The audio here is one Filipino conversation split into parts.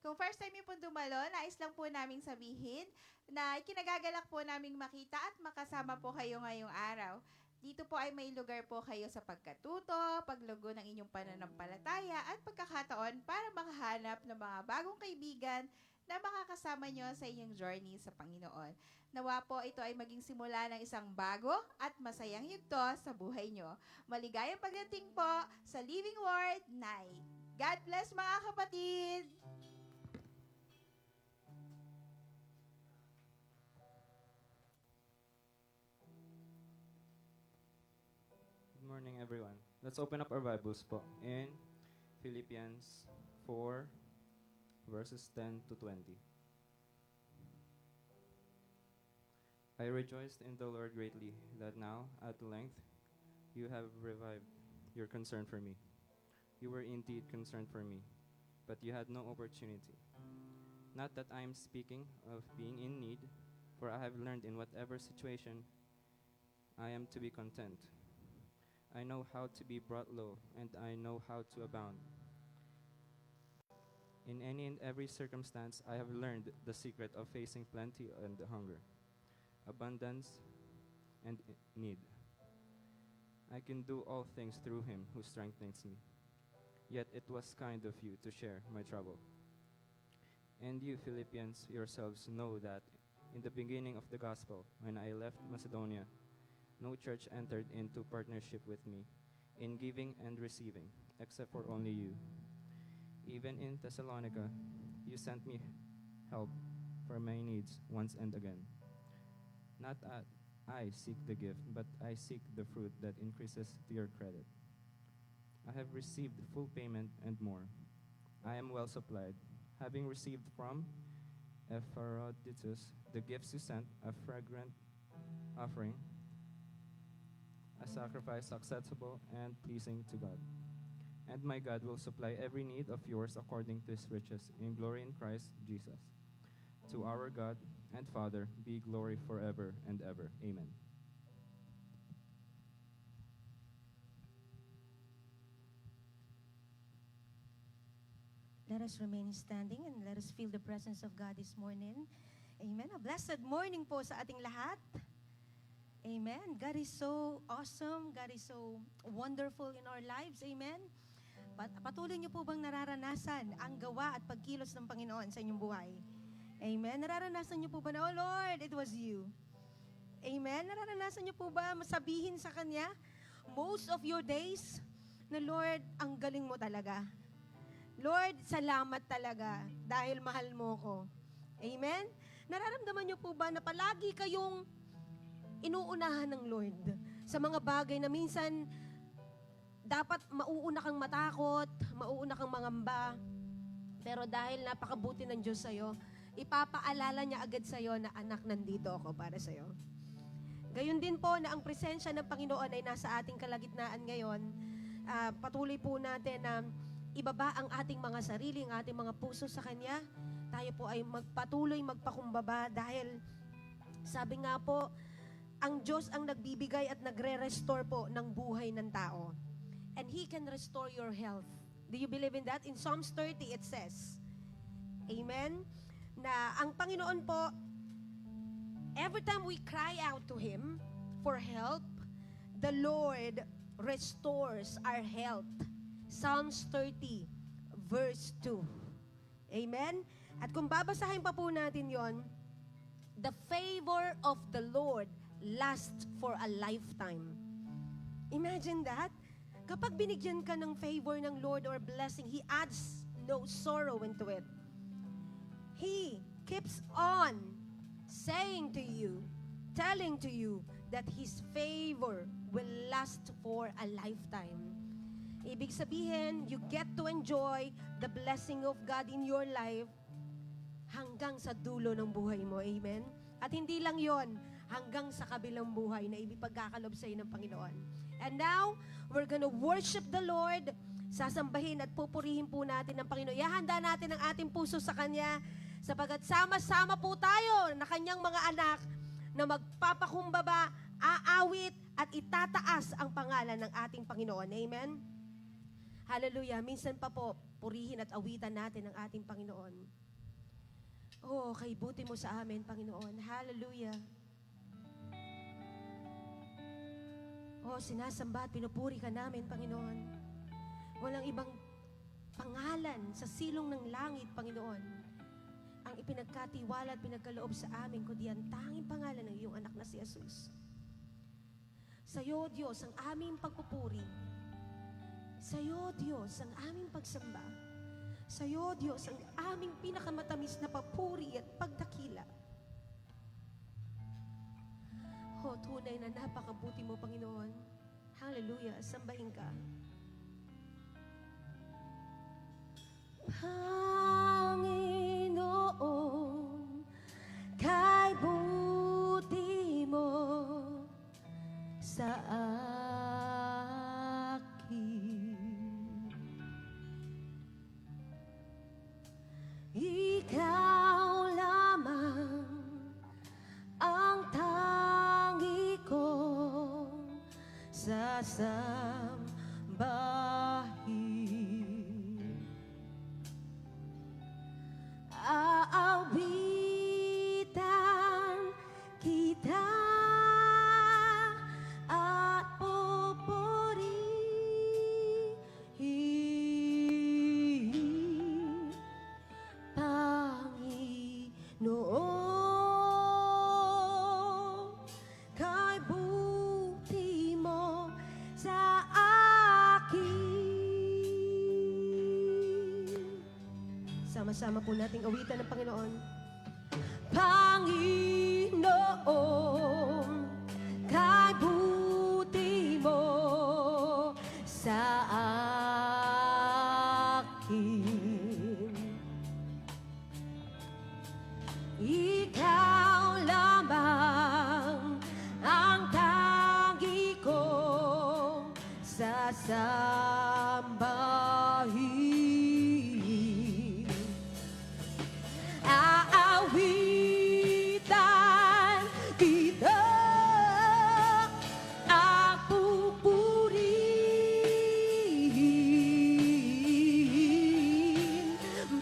Kung first time yung po dumalo, nais lang po naming sabihin na ikinagagalak po naming makita at makasama po kayo ngayong araw. Dito po ay may lugar po kayo sa pagkatuto, paglugo ng inyong pananampalataya at pagkakataon para makahanap ng mga bagong kaibigan na makakasama nyo sa inyong journey sa Panginoon. Nawa po ito ay maging simula ng isang bago at masayang yugto sa buhay nyo. Maligayang pagdating po sa Living Word Night. God bless mga kapatid! Good morning, everyone. Let's open up our Bibles po in Philippians 4, verses 10 to 20. I rejoiced in the Lord greatly that now, at length, you have revived your concern for me. You were indeed concerned for me, but you had no opportunity. Not that I am speaking of being in need, for I have learned in whatever situation I am to be content. I know how to be brought low, and I know how to abound. In any and every circumstance, I have learned the secret of facing plenty and hunger, abundance and need. I can do all things through him who strengthens me. Yet it was kind of you to share my trouble. And you, Philippians, yourselves know that in the beginning of the gospel, when I left Macedonia, no church entered into partnership with me in giving and receiving, except for only you. Even in Thessalonica, you sent me help for my needs once and again. Not that I seek the gift, but I seek the fruit that increases to your credit. I have received full payment and more. I am well supplied, having received from Epaphroditus the gifts you sent, a fragrant offering, a sacrifice acceptable and pleasing to God. And my God will supply every need of yours according to his riches in glory in Christ Jesus. To our God and Father be glory forever and ever. Amen. Let us remain standing and let us feel the presence of God this morning. Amen. A blessed morning po sa ating lahat. Amen. God is so awesome. God is so wonderful in our lives. Amen. Patuloy niyo po bang nararanasan ang gawa at pagkilos ng Panginoon sa inyong buhay? Amen. Nararanasan niyo po ba na, oh Lord, it was you? Amen. Nararanasan niyo po ba masabihin sa Kanya most of your days na, Lord, ang galing mo talaga. Lord, salamat talaga dahil mahal mo ko. Amen. Nararamdaman niyo po ba na palagi kayong inuunahan ng Lord sa mga bagay na minsan dapat mauuna kang matakot, mauuna kang mangamba, pero dahil napakabuti ng Diyos sa'yo, ipapaalala niya agad sa'yo na anak, nandito ako para sa'yo. Gayon din po na ang presensya ng Panginoon ay nasa ating kalagitnaan ngayon. Patuloy po natin na ibaba ang ating mga sarili, ang ating mga puso sa Kanya. Tayo po ay magpatuloy magpakumbaba dahil sabi nga po, ang Diyos ang nagbibigay at nagre-restore po ng buhay ng tao. And He can restore your health. Do you believe in that? In Psalms 30 it says, Amen, na ang Panginoon po, every time we cry out to Him for help, the Lord restores our health. Psalms 30 verse 2. Amen? At kung babasahin pa po natin yon, the favor of the Lord lasts for a lifetime. Imagine that. Kapag binigyan ka ng favor ng Lord or blessing, He adds no sorrow into it. He keeps on saying to you, telling to you that His favor will last for a lifetime. Ibig sabihin, you get to enjoy the blessing of God in your life hanggang sa dulo ng buhay mo. Amen? At hindi lang yon, hanggang sa kabilang buhay na ibipagkakalob sa iyo ng Panginoon. And now, we're gonna worship the Lord. Sasambahin at pupurihin po natin ng Panginoon. Ihanda natin ang ating puso sa Kanya sapagkat sama-sama po tayo na Kanyang mga anak na magpapakumbaba, aawit at itataas ang pangalan ng ating Panginoon. Amen? Hallelujah. Minsan pa po, purihin at awitan natin ang ating Panginoon. Oh, kay buti mo sa amin, Panginoon. Hallelujah. Oh, sinasamba at pinupuri ka namin, Panginoon. Walang ibang pangalan sa silong ng langit, Panginoon, ang ipinagkatiwala at pinagkaloob sa amin, kundi ang tanging pangalan ng iyong anak na si Jesus. Sa iyo, Diyos, ang aming pagpupuri. Sa iyo, Diyos, ang aming pagsamba. Sa iyo, Diyos, ang aming pinakamatamis na papuri at pagdakila. Oh, tunay na napakabuti mo, Panginoon. Hallelujah. Sambahin ka. Panginoon, kay buti mo sa akin. Ikaw lamang ang tangi kong sasambahin. Aawitan kita at pupurihin, Panginoon, kay buti mo sa akin. Sama-sama po nating awitan ng Panginoon. Panginoon, kay buti mo sa akin. Ikaw lamang ang tangi kong sasambahin. Aawitan kita at pupurihin,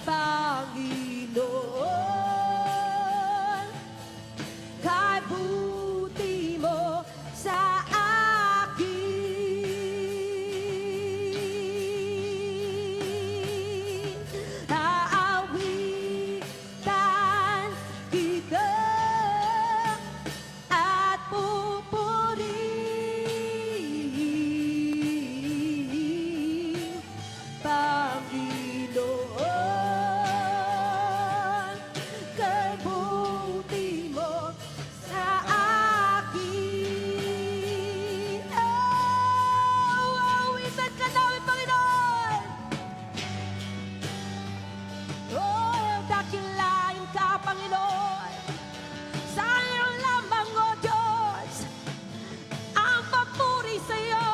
Panginoon, kay buti mo sa akin. Aawitan kita at pupurihin, Panginoon, kay buti mo sa akin. Oh, awitan ka namin, Panginoon. Oh, dakilain ka, Panginoon. Sa iyo lamang, O Diyos, ang papuri sa iyo.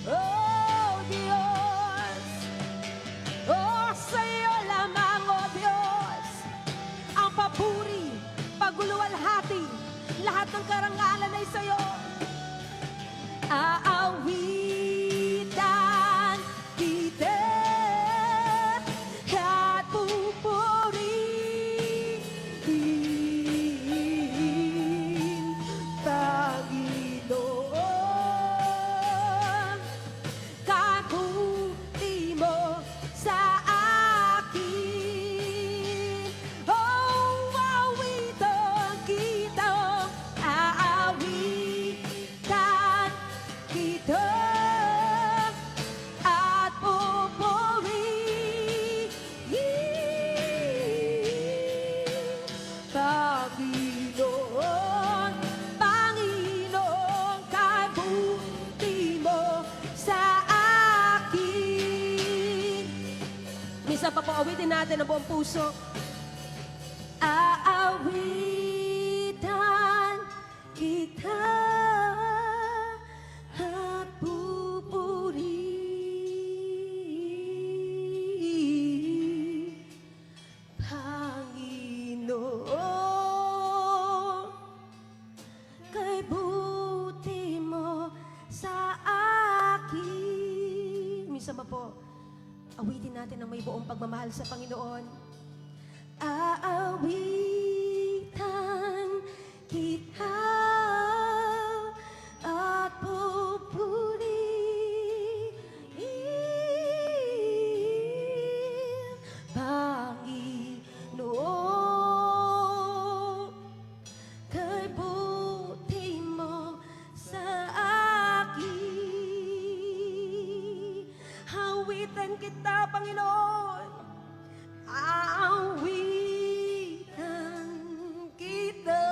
Oh, Diyos. Oh, sa iyo lamang, O Diyos, ang papuri, paguluwalhati, lahat ng karangalan ay sa iyo. Aawitan kita at pupurihin, Panginoon, kay buti mo sa akin. Oh, aawitan kita, aawitan kita at pupurihin, Panginoon, Panginoon, kay buti mo sa akin. Minsan pa po, awitin natin ang buong puso. Aawitan kita at pupurihin, Panginoon, kay buti mo sa akin. Minsan pa po, Awitin natin ang may buong pagmamahal sa Panginoon. Aawitan kita at pupurihin, Panginoon, kay buti mo sa akin. Awitan kita, Panginoon. Aawitan kita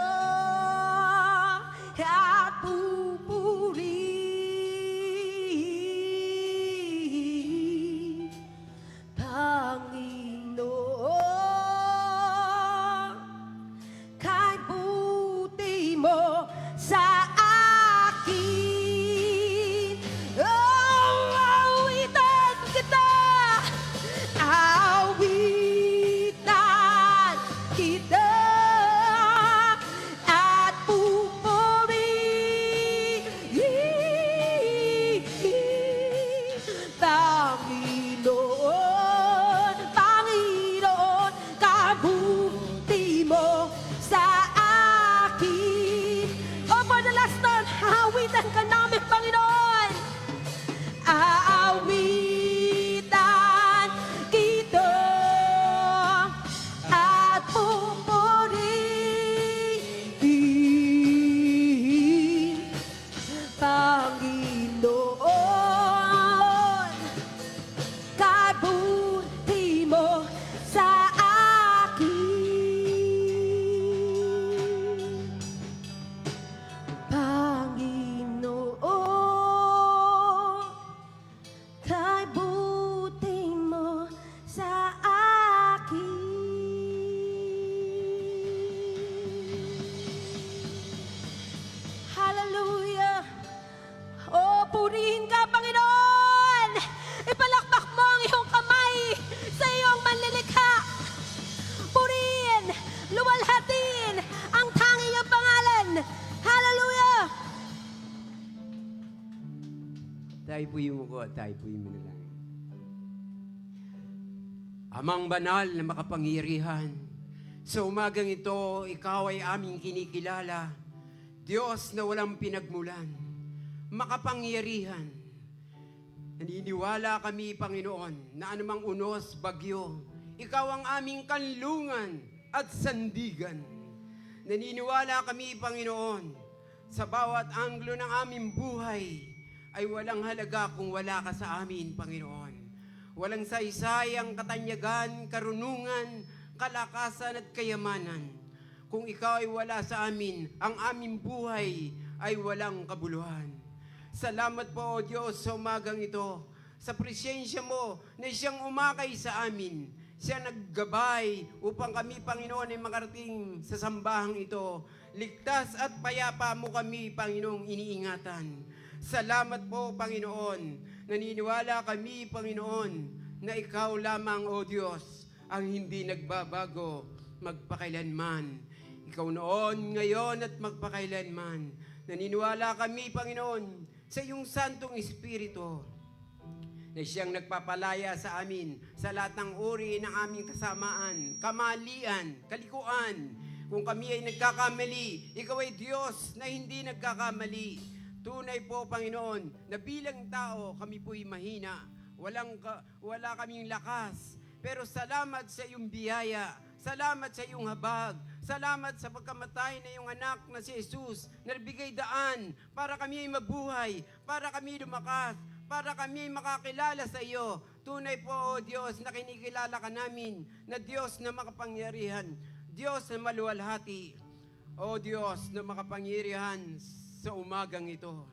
at pupurihin, Panginoon, kay buti mo sa akin. Oh, awitan kita, awitan kita at pupurihin, Panginoon, Panginoon, kabuti mo sa akin. Oh, for the last time, awitan ka namin, Panginoon. Aawitan kita at pupurihin, Panginoon, kabuti mo sa akin. Panginoon, kay buti mo sa akin. Hallelujah! Oh, purihin ka, Panginoon! Ipalakpak mo ang iyong kamay sa iyong manlilikha. Purihin, luwalhatiin ang tanging iyong pangalan. Hallelujah! Tayo po yung muko at tayo po yung manalangin. Amang banal na makapangyarihan, sa umagang ito, ikaw ay aming kinikilala. Diyos na walang pinagmulan, makapangyarihan. Naniniwala kami, Panginoon, na anumang unos, bagyo, ikaw ang aming kanlungan at sandigan. Naniniwala kami, Panginoon, sa bawat anglo ng aming buhay, ay walang halaga kung wala ka sa amin, Panginoon. Walang saysay ang katanyagan, karunungan, kalakasan at kayamanan. Kung ikaw ay wala sa amin, ang aming buhay ay walang kabuluhan. Salamat po, O Diyos, sa umagang ito, sa presensya mo na siyang umakay sa amin. Siya naggabay upang kami, Panginoon, ay makarating sa sambahang ito. Ligtas at payapa mo kami, Panginoong, iniingatan. Salamat po, Panginoon. Naniniwala kami, Panginoon, na ikaw lamang, O Diyos, ang hindi nagbabago magpakailanman. Ikaw noon, ngayon at magpakailanman. Naniniwala kami, Panginoon, sa iyong Santong Espiritu na siyang nagpapalaya sa amin sa lahat ng uri ng aming kasamaan, kamalian, kalikuan. Kung kami ay nagkakamali, ikaw ay Diyos na hindi nagkakamali. Tunay po, Panginoon, na bilang tao, kami po'y mahina. Wala kaming lakas. Pero salamat sa iyong biyaya. Salamat sa iyong habag. Salamat sa pagkamatay na iyong anak na si Jesus na nagbigay daan para kami ay mabuhay, para kami lumakas, para kami ay makakilala sa iyo. Tunay po, O Diyos, na kinikilala ka namin na Diyos na makapangyarihan, Diyos na maluwalhati, O Diyos na makapangyarihan sa umagang ito.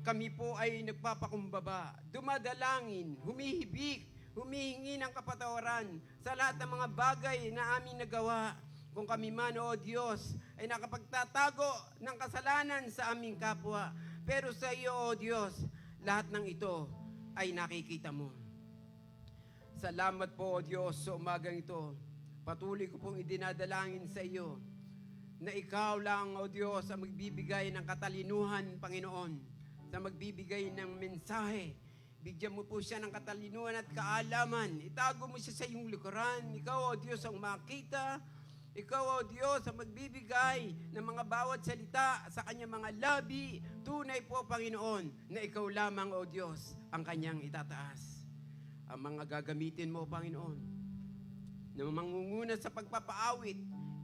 Kami po ay nagpapakumbaba, dumadalangin, humihibik, humihingi ng kapatawaran sa lahat ng mga bagay na aming nagawa. Kung kami man, O Diyos, ay nakapagtatago ng kasalanan sa aming kapwa. Pero sa iyo, O Diyos, lahat ng ito ay nakikita mo. Salamat po, O Diyos, sa umagang ito. Patuloy ko pong idinadalangin sa iyo na ikaw lang, O Diyos, ang magbibigay ng katalinuhan, Panginoon, na magbibigay ng mensahe. Bigyan mo po siya ng katalinuhan at kaalaman. Itago mo siya sa iyong likuran. Ikaw, O Diyos, ang makita. Ikaw, O Diyos, ang magbibigay ng mga bawat salita sa kanyang mga labi. Tunay po, Panginoon, na ikaw lamang, O Diyos, ang kanyang itataas. Ang mga gagamitin mo, Panginoon, na mangunguna sa pagpapaawit.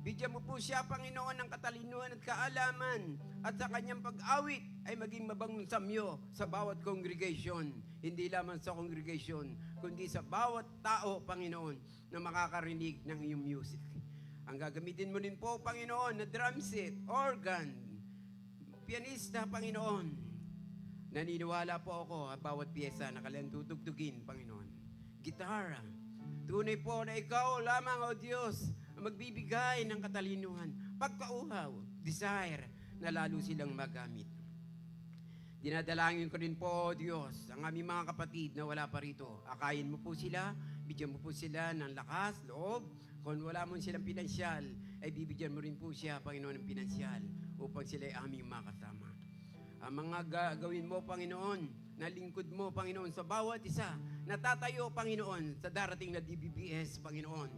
Bigyan mo po siya, Panginoon, ng katalinuhan at kaalaman. At sa kanyang pag-awit ay maging mabangong samyo sa bawat congregation. Hindi lamang sa congregation, kundi sa bawat tao, Panginoon, na makakarinig ng iyong music. Ang gagamitin mo din po, Panginoon, na drum set, organ, pianista, Panginoon. Naniniwala po ako at bawat piyesa na kailangan tutugtugin, Panginoon. Gitara. Tunay po na ikaw lamang, O Diyos, ang magbibigay ng katalinuhan, pagkauhaw, desire, na lalo silang magamit. Dinadalangin ko rin po, O Diyos, ang aming mga kapatid na wala pa rito. Akayin mo po sila, bigyan mo po sila ng lakas, loob. Kung wala mo silang pinansyal, ay bibigyan mo rin po siya, Panginoon, ng pinansyal upang sila ay aming makasama. Ang mga gagawin mo, Panginoon, na lingkod mo, Panginoon, sa bawat isa, natatayo, Panginoon, sa darating na DBBS, Panginoon.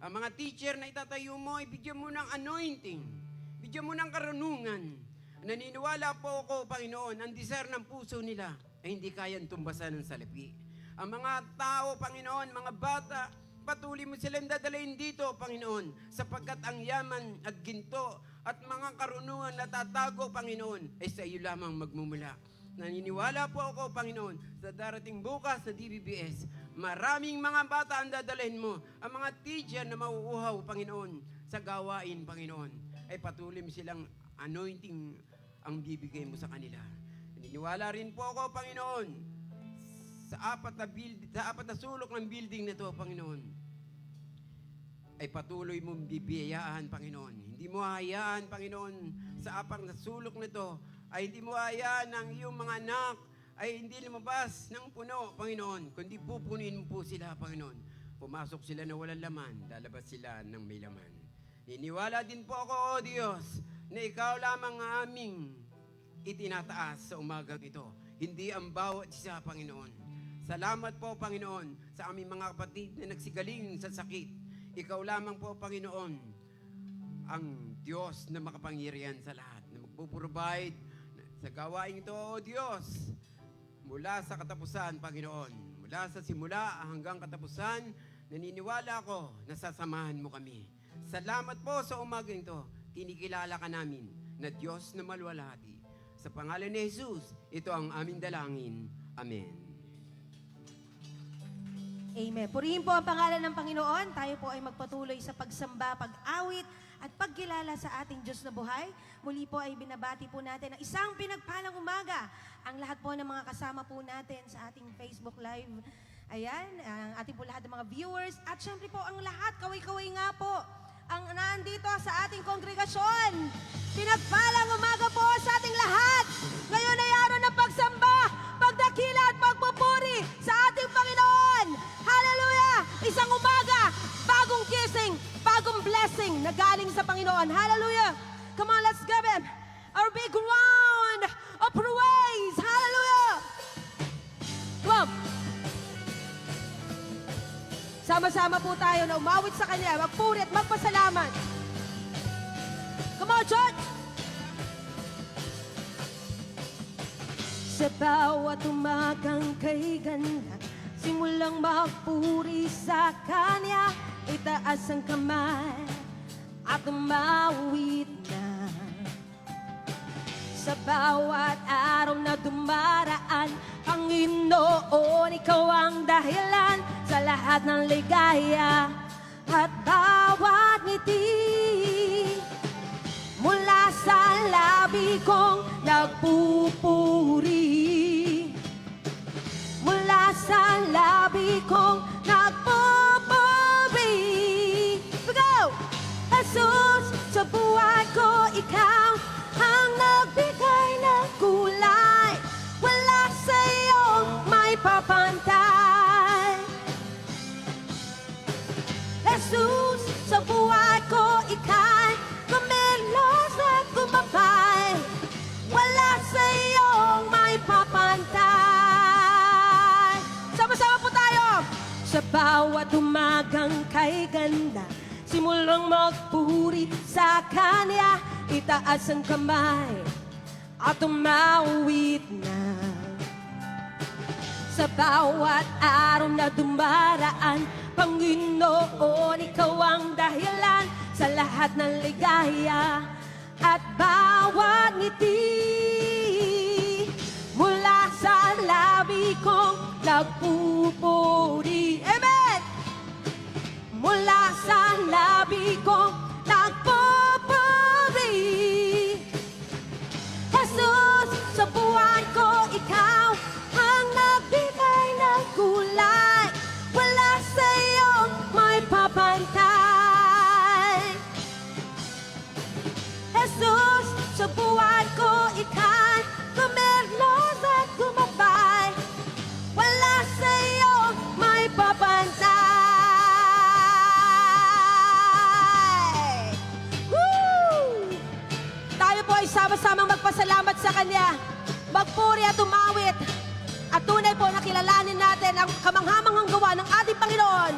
Ang mga teacher na itatayo mo, ibigyan mo ng anointing. Bigyan mo ng karunungan. Naniniwala po ako, Panginoon, ang desire ng puso nila ay hindi kayang tumbasan ng salapi. Ang mga tao, Panginoon, mga bata, patuloy mo silang dadalhin dito, Panginoon, sapagkat ang yaman at ginto at mga karunungan na tatago, Panginoon, ay sa iyo lamang magmumula. Naniniwala po ako, Panginoon, sa darating bukas sa DBBS, maraming mga bata ang dadalhin mo. Ang mga teacher na mauuhaw, Panginoon, sa gawain, Panginoon, ay patuloy mo silang anointing ang bibigay mo sa kanila. Naniniwala rin po ako, Panginoon, sa apat na sulok ng building na ito, Panginoon, ay patuloy mong bibiyayaan, Panginoon. Hindi mo hayaan, Panginoon, sa apat na sulok na ito, ay hindi mo hayaan ang iyong mga anak ay hindi lumabas ng puno, Panginoon, kundi pupunin mo po sila, Panginoon. Pumasok sila na walang laman, lalabas sila ng may laman. Niniwala din po ako, O Diyos, na ikaw lamang ang aming itinataas sa umagang ito. Hindi ang bawat isa, Panginoon. Salamat po, Panginoon, sa aming mga kapatid na nagsigaling sa sakit. Ikaw lamang po, Panginoon, ang Diyos na makapangyarihan sa lahat, na magpuprovide sa gawain ito, O Diyos, mula sa katapusan, Panginoon, mula sa simula hanggang katapusan, naniniwala ko na sasamahan mo kami. Salamat po sa umagang ito. Kinikilala ka namin na Diyos na maluwalhati. Sa pangalan ni Jesus, ito ang aming dalangin. Amen. Amen. Purihin po ang pangalan ng Panginoon. Tayo po ay magpatuloy sa pagsamba, pag-awit, at pagkilala sa ating Diyos na buhay. Muli po ay binabati po natin ang isang pinagpalang umaga. Ang lahat po ng mga kasama po natin sa ating Facebook Live. Ayan, ang ating po lahat ng mga viewers. At syempre po ang lahat, kaway-kaway nga po, ang nandito sa ating kongregasyon. Pinagpalang umaga po sa ating lahat. Ngayon ay araw ng pagsamba, pagdakila at pagpupuri sa ating Panginoon. Hallelujah! Isang umaga, bagong gising, bagong blessing na galing sa Panginoon. Hallelujah! Come on, let's give Him our big round of praise. Hallelujah! Come on. Sama-sama po tayo na umawit sa Kanya, magpuri at magpasalamat. Come on, church! Sa bawat umagang kay ganda, simulang magpuri sa Kanya, itaas ang kamay at umawit na. Sa bawat araw na dumaraan, Panginoon, Ikaw ang dahilan sa lahat ng ligaya at bawat ngiti. Mula sa labi kong nagpupuri, mula sa labi kong nagpupuri. Go! Jesus, sa buhay ko, Ikaw ang nagbigay ng kulay. Wala sa iyong may papantay. Jesus, sa buhay ko, Ika'y kumilos at gumabay. Wala sa iyong may papantay. bawat umagang kay ganda, simulang magpuri sa Kanya, itaas ang kamay at umawit na. Sa bawat araw na dumaraan, Panginoon, Ikaw ang dahilan sa lahat ng ligaya at bawat ngiti. Mula sa labi kong nagpupuri. Amen! Mula sa labi kong nagpupuri. Jesus, sa buhay ko, Ikaw ang nagbigay ng kulay. Wala sa iyong may papantay. Jesus, sa buhay ko, Ikaw kumerlos at gumabay. Wala sa iyong may papantay. Woo! Tayo po ay sama-samang magpasalamat sa Kanya, magpuri at umawit, at tunay po na kilalanin natin ang kamanghamanghang gawa ng ating Panginoon.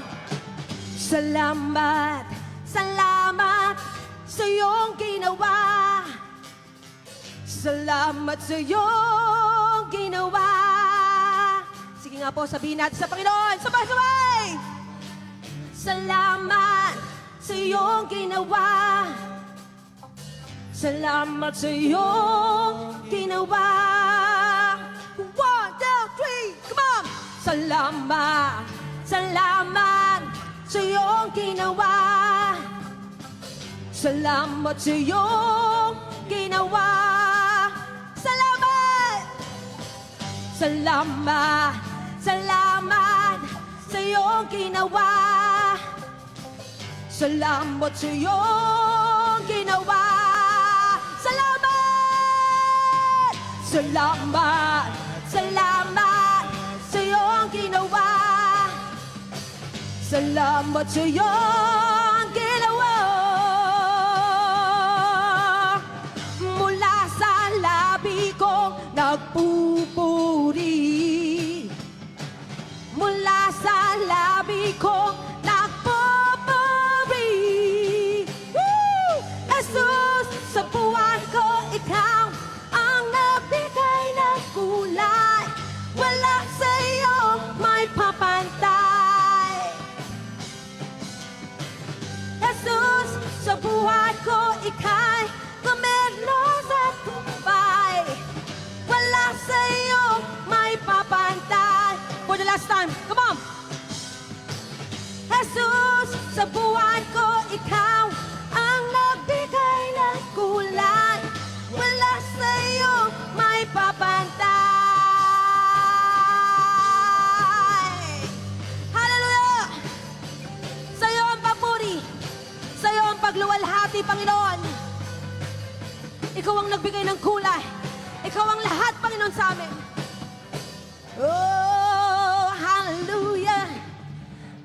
Salamat, salamat sa iyong ginawa. Salamat sa iyong ginawa. Sige nga po, sabihin natin sa Panginoon, sabay-sabay! Salamat sa iyong ginawa. Salamat sa iyong ginawa. 1, 2, 3, come on! Salamat, salamat sa iyong ginawa. Salamat sa iyong ginawa. Salamat! Salamat, salamat sa iyong ginawa. Salamat sa iyong ginawa. Salamat! Salamat, salamat sa iyong ginawa. Salamat sa iyong ginawa. Mula sa labi kong nagpupuri. Mula sa labi kong nagpupuri. Woo! Jesus, sa buhay ko, Ikaw ang nagbigay ng kulay. Wala sa iyo may papantay. Jesus, sa buhay ko, Ika'y kumerlos at kumbay. Wala sa iyo may papantay. For the last time, come on! Jesus, sa buhay ko, Ikaw ang nagbigay ng kulay. Wala sa iyo may papantay. Hallelujah! Sa iyo ang papuri. Sa iyo ang pagluwalhati, Panginoon. Ikaw ang nagbigay ng kulay. Ikaw ang lahat, Panginoon, sa amin. Oh, hallelujah!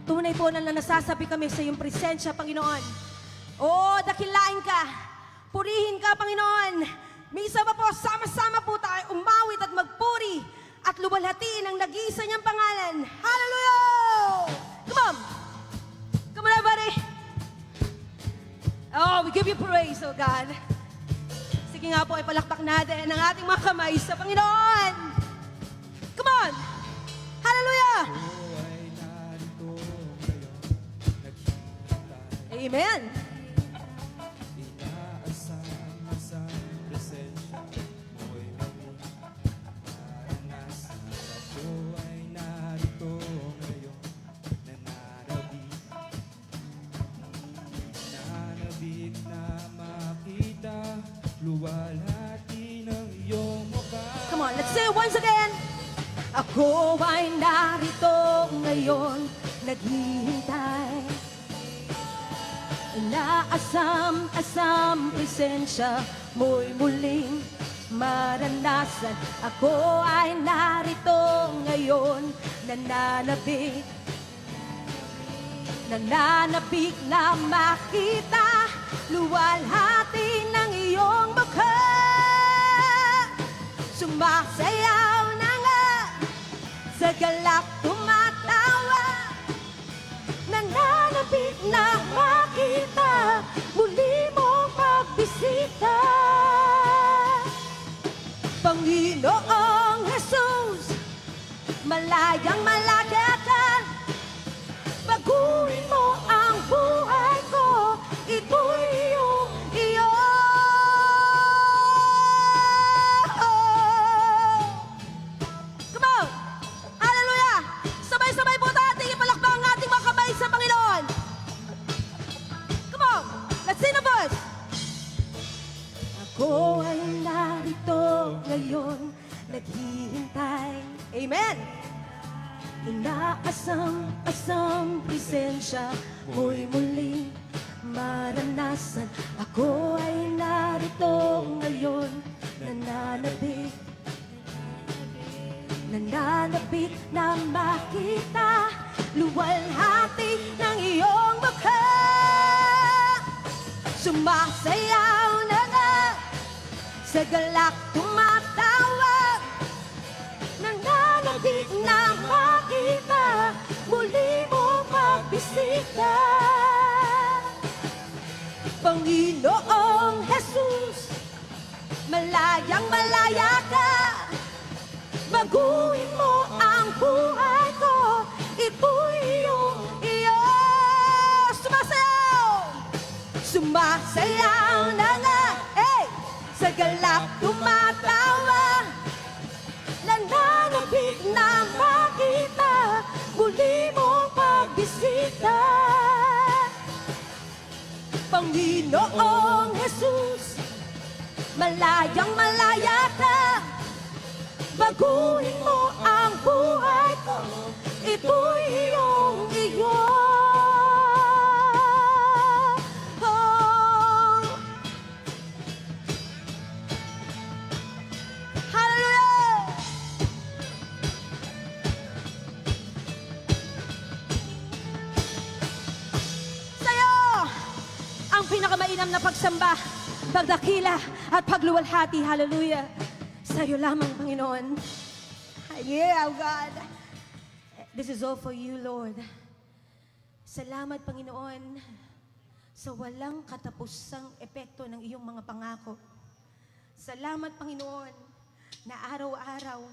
Tunay po na nasasabi kami sa iyong presensya, Panginoon. Oh, dakilain ka. Purihin ka, Panginoon. Minsan pa po, sama-sama po tayo umawit at magpuri at luwalhatiin ang nag-iisa niyang pangalan. Hallelujah! Come on! Come on, everybody! Oh, we give you praise, oh God. Sige nga po, ipalakpak natin ang ating mga kamay sa Panginoon. Come on! Hallelujah! Amen! Luwalhati ng iyong mukha. Come on, let's say it once again. Ako ay narito ngayon, naghihintay. Inaasam-asam presensya mo'y muling maranasan. Ako ay narito ngayon, nananabik. Nananabik na makita, luwalhati ng iyong mukha. Sumasayaw na nga, sa galak tumatawa. na makita muli mong pagbisita. Panginoong Jesus, malayang malaya ka, baguhin mo ang buhay ko, ito'y iyong iyo. Come on! Hallelujah! Sabay-sabay po natin ipalakbang ang ating mga kamay sa Panginoon. Come on! Let's sing the verse! Ako ay narito ngayon, naghihintay. Amen! Inaasam-asam presensya mo'y muling maranasan. Ako ay narito ngayon, nananabik na makita luwalhati ng iyong mukha. Sumasayaw na nga, sa galak tumatawag, nananabik na makita muli mo pagbisita. Panginoong Jesus, malayang malaya ka, baguhin mo ang buhay ko, ito'y iyong iyo. Sumasayaw! Sumasayaw na nga, hey! Sa galak tumatawa, nananabik na makita muli mong pagbisita. Panginoong Jesus, malayang malaya ka, baguhin mo ang buhay ko, ito'y iyong iyo. Oh. Hallelujah! Sa'yo ang pinakamainam na pagsamba, pagdakila at pagluwalhati. Hallelujah! Sa'yo lamang, Panginoon. Yeah, oh God. This is all for you, Lord. Salamat, Panginoon, sa walang katapusang epekto ng iyong mga pangako. Salamat, Panginoon, na araw-araw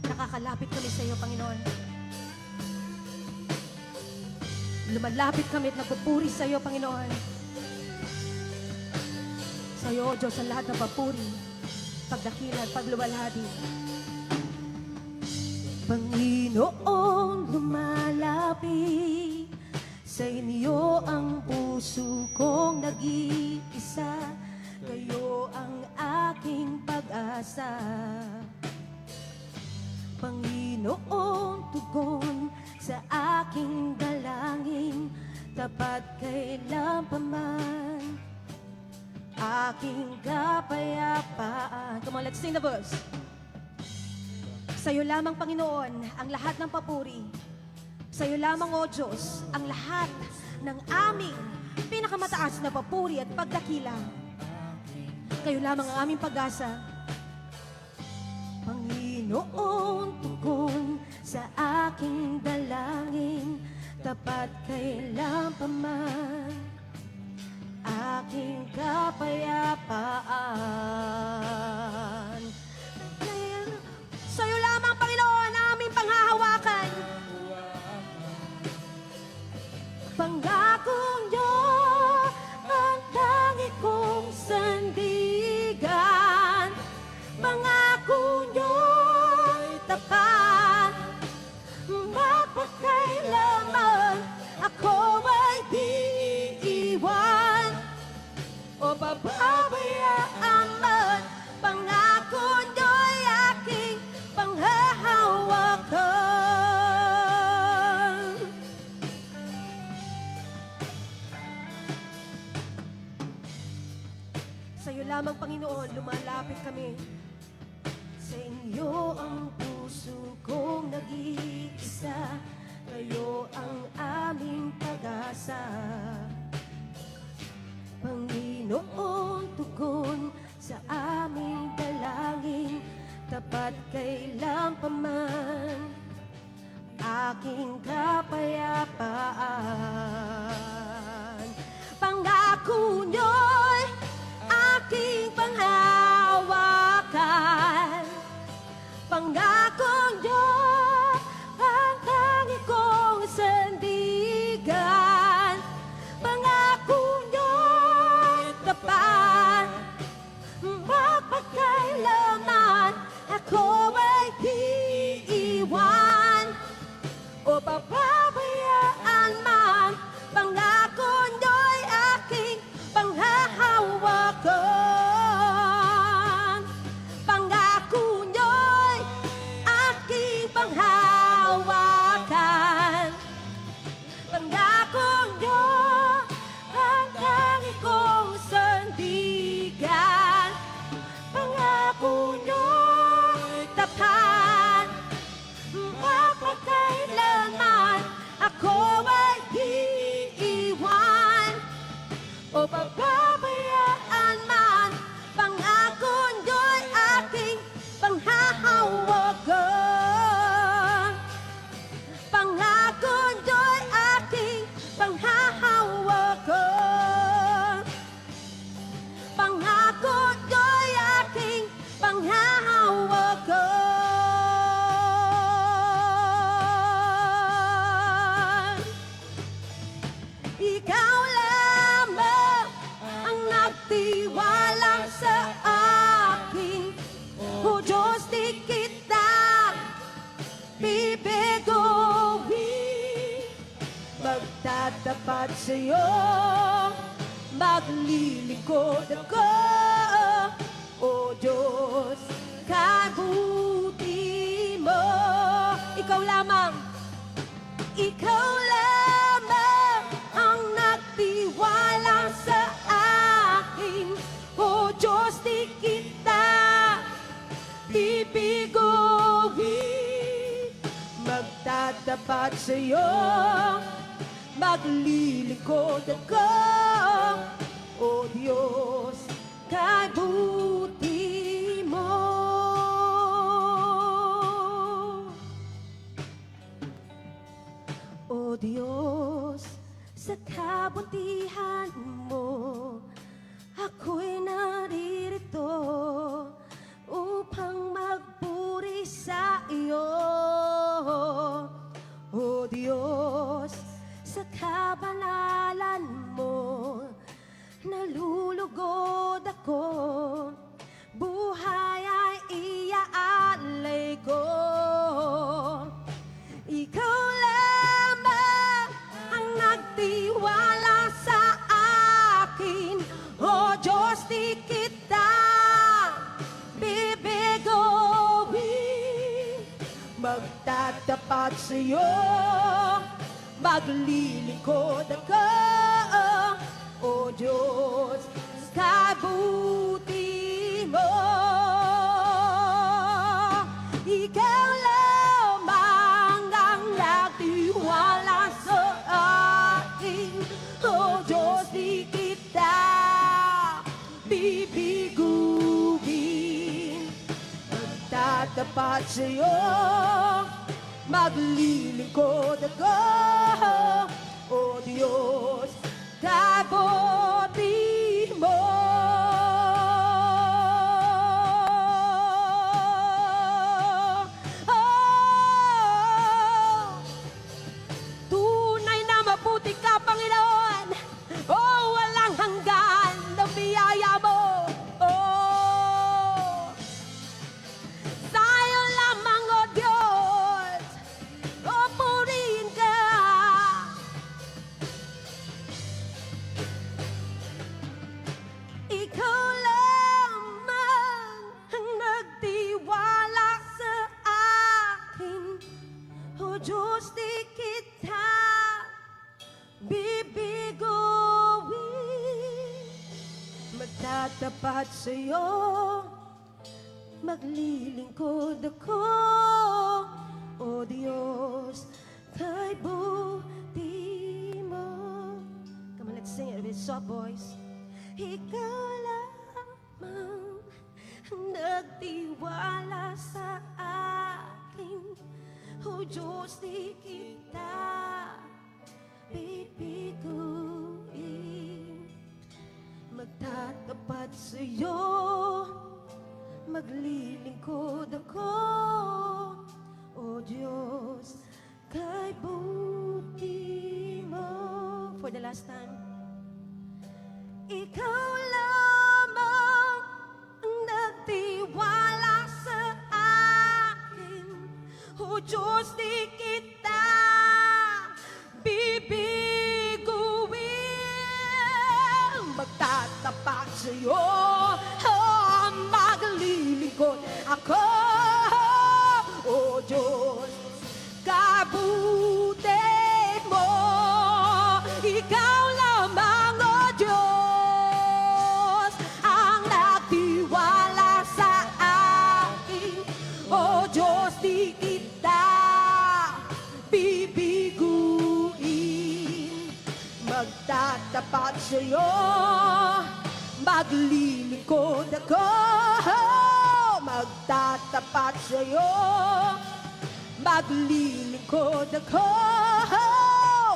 nakakalapit kami sa iyo, Panginoon. Lumalapit kami at nagpupuri sa iyo, Panginoon. Sa iyo, O Diyos, ang lahat ng papuri, pagdakila at pagluwalhati. Panginoon, lumalapit sa inyo ang puso kong nag-iisa. Kayo ang aking pag-asa. Panginoon, tugon sa aking dalangin, tapat kailan pa man aking kapayapaan. Come on, let's sing the verse. Sa'yo lamang, Panginoon, ang lahat ng papuri. Sa'yo lamang, O Diyos, ang lahat ng aming pinakamataas na papuri at pagdakila. Kayo lamang ang aming pag-asa. Panginoon, tugon sa aking dalangin, tapat kailan pa man aking kapayapaan. Sa'yo lamang, Panginoon, aming panghahawakan. Pangako niyo ang tangi kong sandigan. Pangako niyo'y tapat, mapagkailaman ako ay di iiwan o pababayaan man. Pangako niyo'y aking panghahawakan. Sa'yo lamang, Panginoon, lumalapit kami. Sa inyo ang puso kong nag-iisa. Kayo ang aming pag-asa. Panginoon, tugon sa aming dalangin, tapat kailan pa man aking kapayapaan. Pangako niyo'y aking panghawakan. Pangako niyo ang tangi kong sandigan. Pangako niyo'y tapat, mapagkailaman ako ay di iwan o papabayaan man. Pangako niyo'y aking panghahawakan. Pangako niyo'y aking panghawakan. Pangako niyo ang tangi kong sandigan. Pangako niyo'y tapat, mapagkailaman ako ay di iwan o pababayaan man. Pangako niyo'y aking panghahawakan. Pangako niyo'y aking panghahawakan. Pangako niyo'y aking panghahawakan. Ikaw lamang ang nagtiwala sa akin. O Diyos, di kita bibiguin. Magtatapat sa'yo, maglilingkod ako. O Diyos, kabuti mo. Ikaw lamang, ikaw lamang ang nagtiwala sa akin. O Diyos, di kita bibiguin. Magtatapat sa'yo, maglilingkod ako. O Diyos, kabuti mo. O Diyos, sa kabutihan mo, ako'y naririto upang magpuri sa iyo. O Diyos, sa kabanalan mo, nalulugod ako, buhay ay iaalay ko. Ikaw lamang ang nagtiwala sa akin. O Diyos, di kita bibiguin. Magtatapat sa'yo, maglilingkod ako. O Diyos, kabuti mo. Ikaw lamang ang nagtiwala sa akin. O Diyos, di kita bibiguin. Magtatapat sa'yo, maglilingkod ako. O Diyos, kabuti mo. Oh, tunay na mabuti ka, Panginoon. Oh, walang hanggan ng biyaya mo. Oh, sa'yo lamang, O Diyos, oh, purihin ka. Ikaw lamang ang nagtiwala sa akin. O Diyos, di kita bibiguin. Magtatapat sa'yo, maglilingkod ako. O Diyos, kay buti mo. Come on, let's sing it with soft voice. Ikaw lamang ang nagtiwala sa akin. O Diyos, di kita bibiguin. tapat sa'yo, maglilingkod ako, O Diyos, kay buti mo. For the last time. Ikaw lamang ang nagtiwala sa akin, O Diyos, di kita bibiguin. Magtatapat sa'yo, maglilingkod ako, O Diyos, kabuti mo. Ikaw lamang, O Diyos, ang nagtiwala sa akin, O Diyos, di kita bibiguin. Magtatapat sa'yo, maglilingkod ako, magtatapat sa'yo, maglilingkod ako,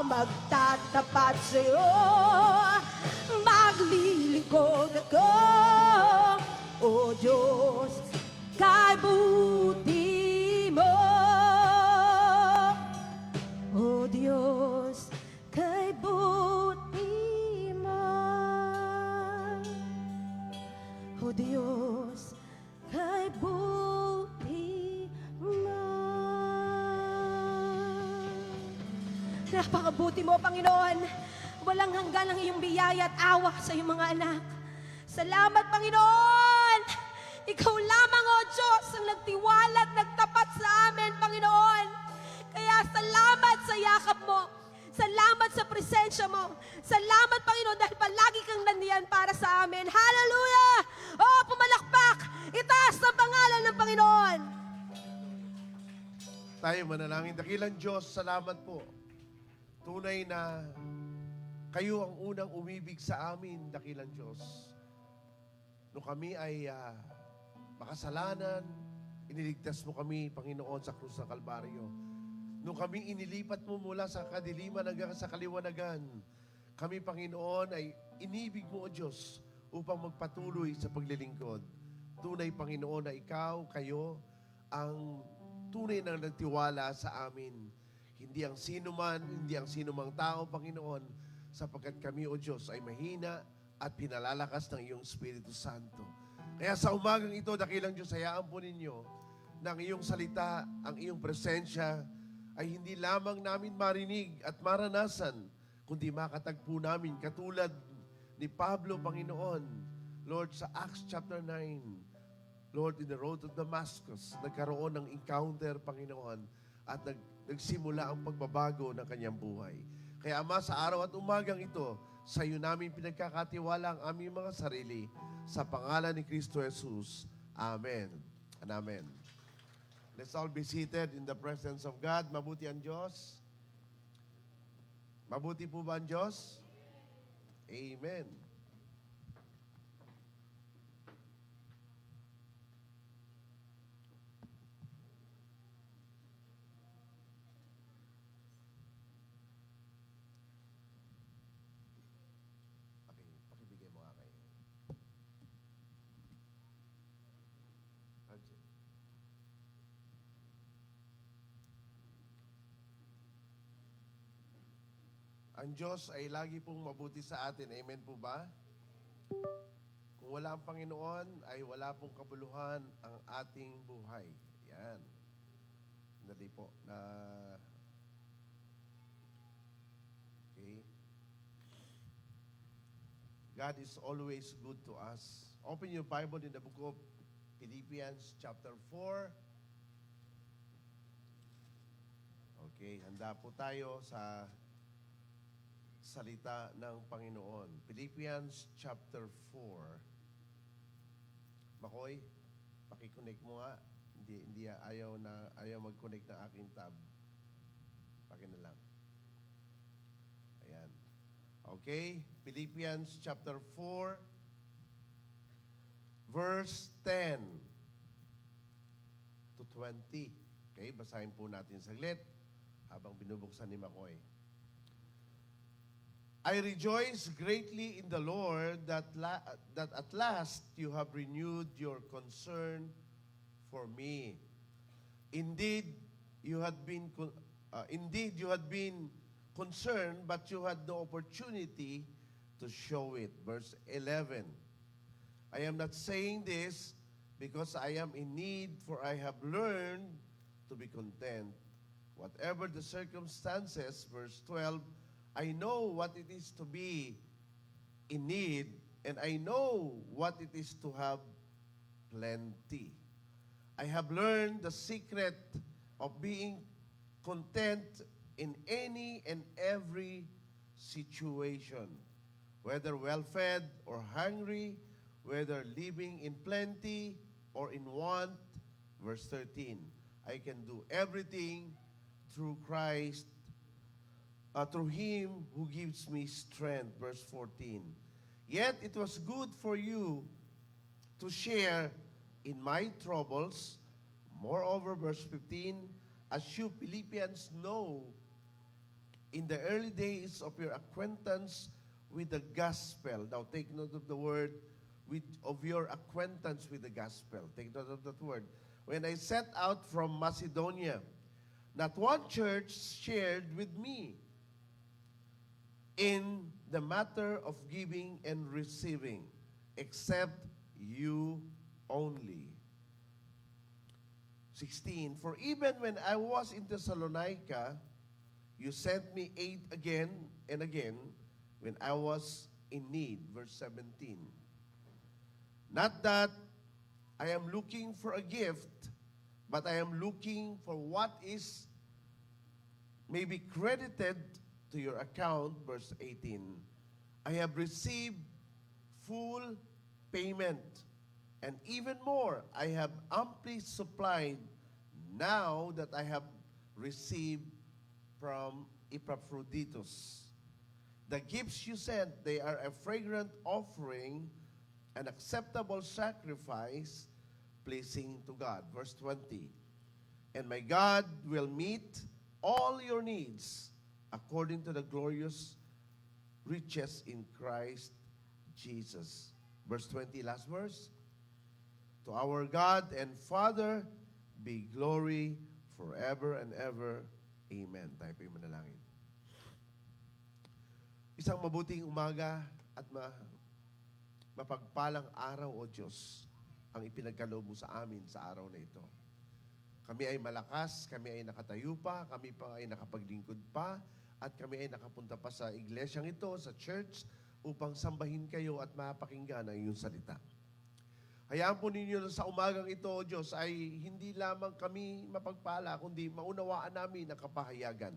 magtatapat sa'yo, maglilingkod ako, O Diyos, kay buti mo, O Diyos, kay buti mo, O Diyos, kay buti mo. Napakabuti mo, Panginoon. Walang hanggan ang iyong biyaya at awa sa iyong mga anak. Salamat, Panginoon! Ikaw lamang, O Diyos, ang nagtiwala at nagtapat sa amin, Panginoon. Kaya salamat sa yakap mo. Salamat sa presensya mo. Salamat, Panginoon, dahil palagi kang nandiyan para sa amin. Hallelujah! Oh, pumalakpak! Itaas ang pangalan ng Panginoon. Tayo manalangin. Dakilang Diyos, salamat po. Tunay na kayo ang unang umibig sa amin, dakilang Diyos. Nung kami ay makasalanan, iniligtas mo kami, Panginoon, sa krus ng Kalbaryo. Nung kami inilipat mo mula sa kadiliman hanggang sa kaliwanagan, kami, Panginoon, ay inibig mo, O Diyos, upang magpatuloy sa paglilingkod. Tunay, Panginoon, na ikaw, kayo, ang tunay na nagtiwala sa amin. Hindi ang sino man, hindi ang sino mang tao, Panginoon, sapagkat kami, O Diyos, ay mahina at pinalalakas ng iyong Espiritu Santo. Kaya sa umagang ito, dakilang Diyos, hayaan po ninyo na ang iyong salita, ang iyong presensya, ay hindi lamang namin marinig at maranasan, kundi makatagpo namin katulad ni Pablo, Panginoon, Lord, sa Acts chapter 9, Lord, in the road to Damascus, nagkaroon ng encounter, Panginoon, at nagsimula ang pagbabago ng kanyang buhay. Kaya, Ama, sa araw at umagang ito, sa iyo namin pinagkakatiwala ang aming mga sarili, sa pangalan ni Kristo Jesus. Amen and amen. Let's all be seated in the presence of God. Mabuti ang Diyos. Mabuti po ba ang Diyos? Amen. Okay, pakibigay mo nga kayo. Francis. Ang Diyos ay lagi pong mabuti sa atin. Amen po ba? Kung wala ang Panginoon, ay wala pong kabuluhan ang ating buhay. Yan. Dali po. Okay. God is always good to us. Open your Bible in the book of Philippians chapter 4. Okay, handa po tayo sa salita ng Panginoon. Philippians chapter 4. Makoy, pakiconnect mo nga. Hindi ayaw mag-connect ng aking tab. Paki na lang. Ayan. Okay, Philippians chapter 4 verse 10 to 20. Okay, basahin po natin saglit habang binubuksan ni Makoy. I rejoice greatly in the Lord that at last you have renewed your concern for me. Indeed, you had been concerned, but you had no opportunity to show it. Verse 11. I am not saying this because I am in need, for I have learned to be content. Whatever the circumstances, verse 12, I know what it is to be in need, and I know what it is to have plenty. I have learned the secret of being content in any and every situation, whether well-fed or hungry, whether living in plenty or in want. Verse 13, I can do everything through Christ, through Him who gives me strength. Verse 14, yet it was good for you to share in my troubles. Moreover, verse 15, as you Philippians know, in the early days of your acquaintance with the gospel. Now take note of the word, of your acquaintance with the gospel. Take note of that word. When I set out from Macedonia, not one church shared with me in the matter of giving and receiving, except you only. 16, for even when I was in Thessalonica, you sent me aid again and again when I was in need. Verse 17. Not that I am looking for a gift, but I am looking for what is may be credited to your account. Verse 18. I have received full payment, and even more, I have amply supplied now that I have received from Epaphroditus. The gifts you sent, they are a fragrant offering, an acceptable sacrifice, pleasing to God. Verse 20, and my God will meet all your needs according to the glorious riches in Christ Jesus. Verse 20, last verse. To our God and Father be glory forever and ever. Amen. Tayo po yung manalangin. Isang mabuting umaga at mapagpalang araw, O Diyos, ang ipinagkaloob mo sa amin sa araw na ito. Kami ay malakas, kami ay nakatayo pa, kami pa ay nakapaglingkod pa, at kami ay nakapunta pa sa iglesyang ito, sa church, upang sambahin kayo at mapakinggan ang iyong salita. Hayaan po ninyo na sa umagang ito, O Diyos, ay hindi lamang kami mapagpala, kundi maunawaan namin ang kapahayagan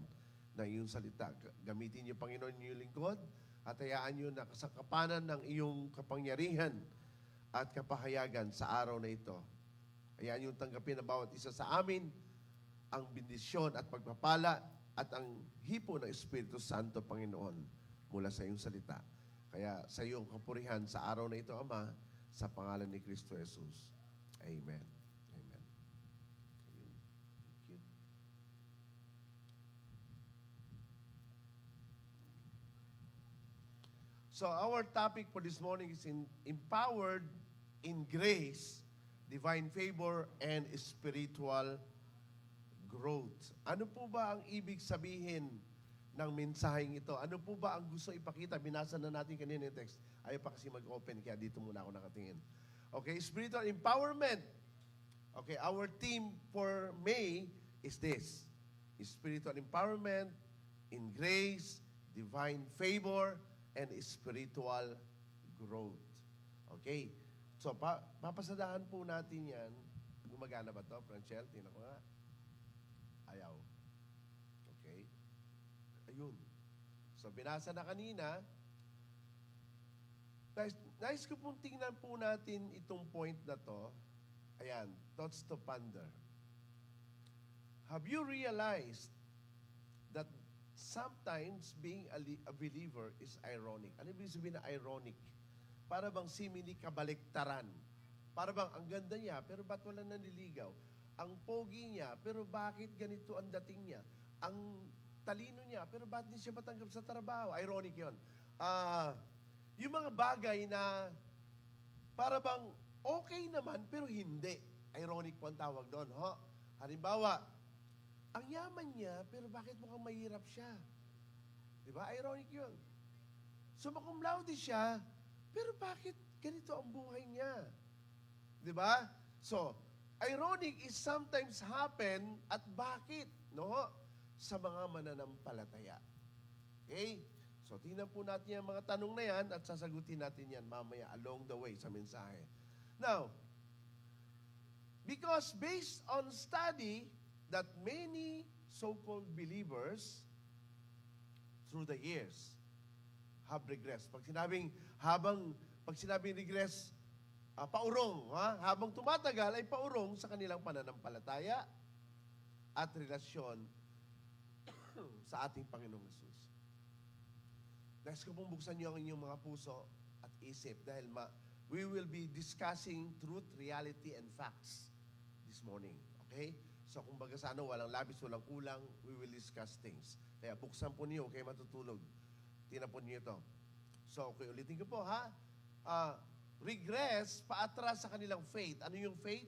ng iyong salita. Gamitin niyo, Panginoon, yung lingkod, at hayaan niyo na kasangkapanan ng iyong kapangyarihan at kapahayagan sa araw na ito. Hayaan niyo tanggapin ng bawat isa sa amin ang bendisyon at pagpapala at ang hipo ng Espiritu Santo, Panginoon, mula sa iyong salita. Kaya sa iyong kapurihan sa araw na ito, Ama, sa pangalan ni Kristo Jesus. Amen. Amen. Thank you. So our topic for this morning is empowered in grace, divine favor, and spiritual growth. Ano po ba ang ibig sabihin ng mensaheng ito? Ano po ba ang gusto ipakita? Binasa na natin kanina yung text. Ayaw pa kasi mag-open, kaya dito muna ako nakatingin. Okay, spiritual empowerment. Okay, our theme for May is this. Spiritual empowerment in grace, divine favor, and spiritual growth. Okay, so papasadahan po natin yan. Gumagana ba to, Franchel? Tingnan ko nga. Ayaw. Okay. Ayun. So binasa na kanina. Nais ko pong tingnan po natin itong point na to. Ayan, thoughts to ponder. Have you realized that sometimes being a believer is ironic? Ano ibig sabihin na ironic? Para bang simili kabaliktaran. Para bang ang ganda niya, pero ba't wala nanliligaw? Ang pogi niya, pero bakit ganito ang dating niya? Ang talino niya, pero ba't di siya matanggap sa trabaho? Ironic yun. Yung mga bagay na para bang okay naman, pero hindi. Ironic po ang tawag doon. Ho? Halimbawa, ang yaman niya, pero bakit mukhang mahirap siya? Di ba? Ironic yun. Summa cum laude siya, pero bakit ganito ang buhay niya? Di ba? So, ironic is sometimes happen at bakit? No? Sa mga mananampalataya. Okay? So, tingnan po natin yung mga tanong na yan at sasagutin natin yan mamaya along the way sa mensahe. Now, because based on study that many so-called believers through the years have regressed. Pag sinabing regress, paurong, ha? Habang tumatagal ay paurong sa kanilang pananampalataya at relasyon sa ating Panginoong Jesus. Nais ko pong buksan niyo ang inyong mga puso at isip dahil we will be discussing truth, reality, and facts this morning. Okay? So kung baga sa walang labis, walang kulang, we will discuss things. Kaya buksan po niyo, okay matutulog. Tingnan po niyo ito. So, okay, ulitin ko po, ha? Regress, paatras sa kanilang faith. Ano yung faith?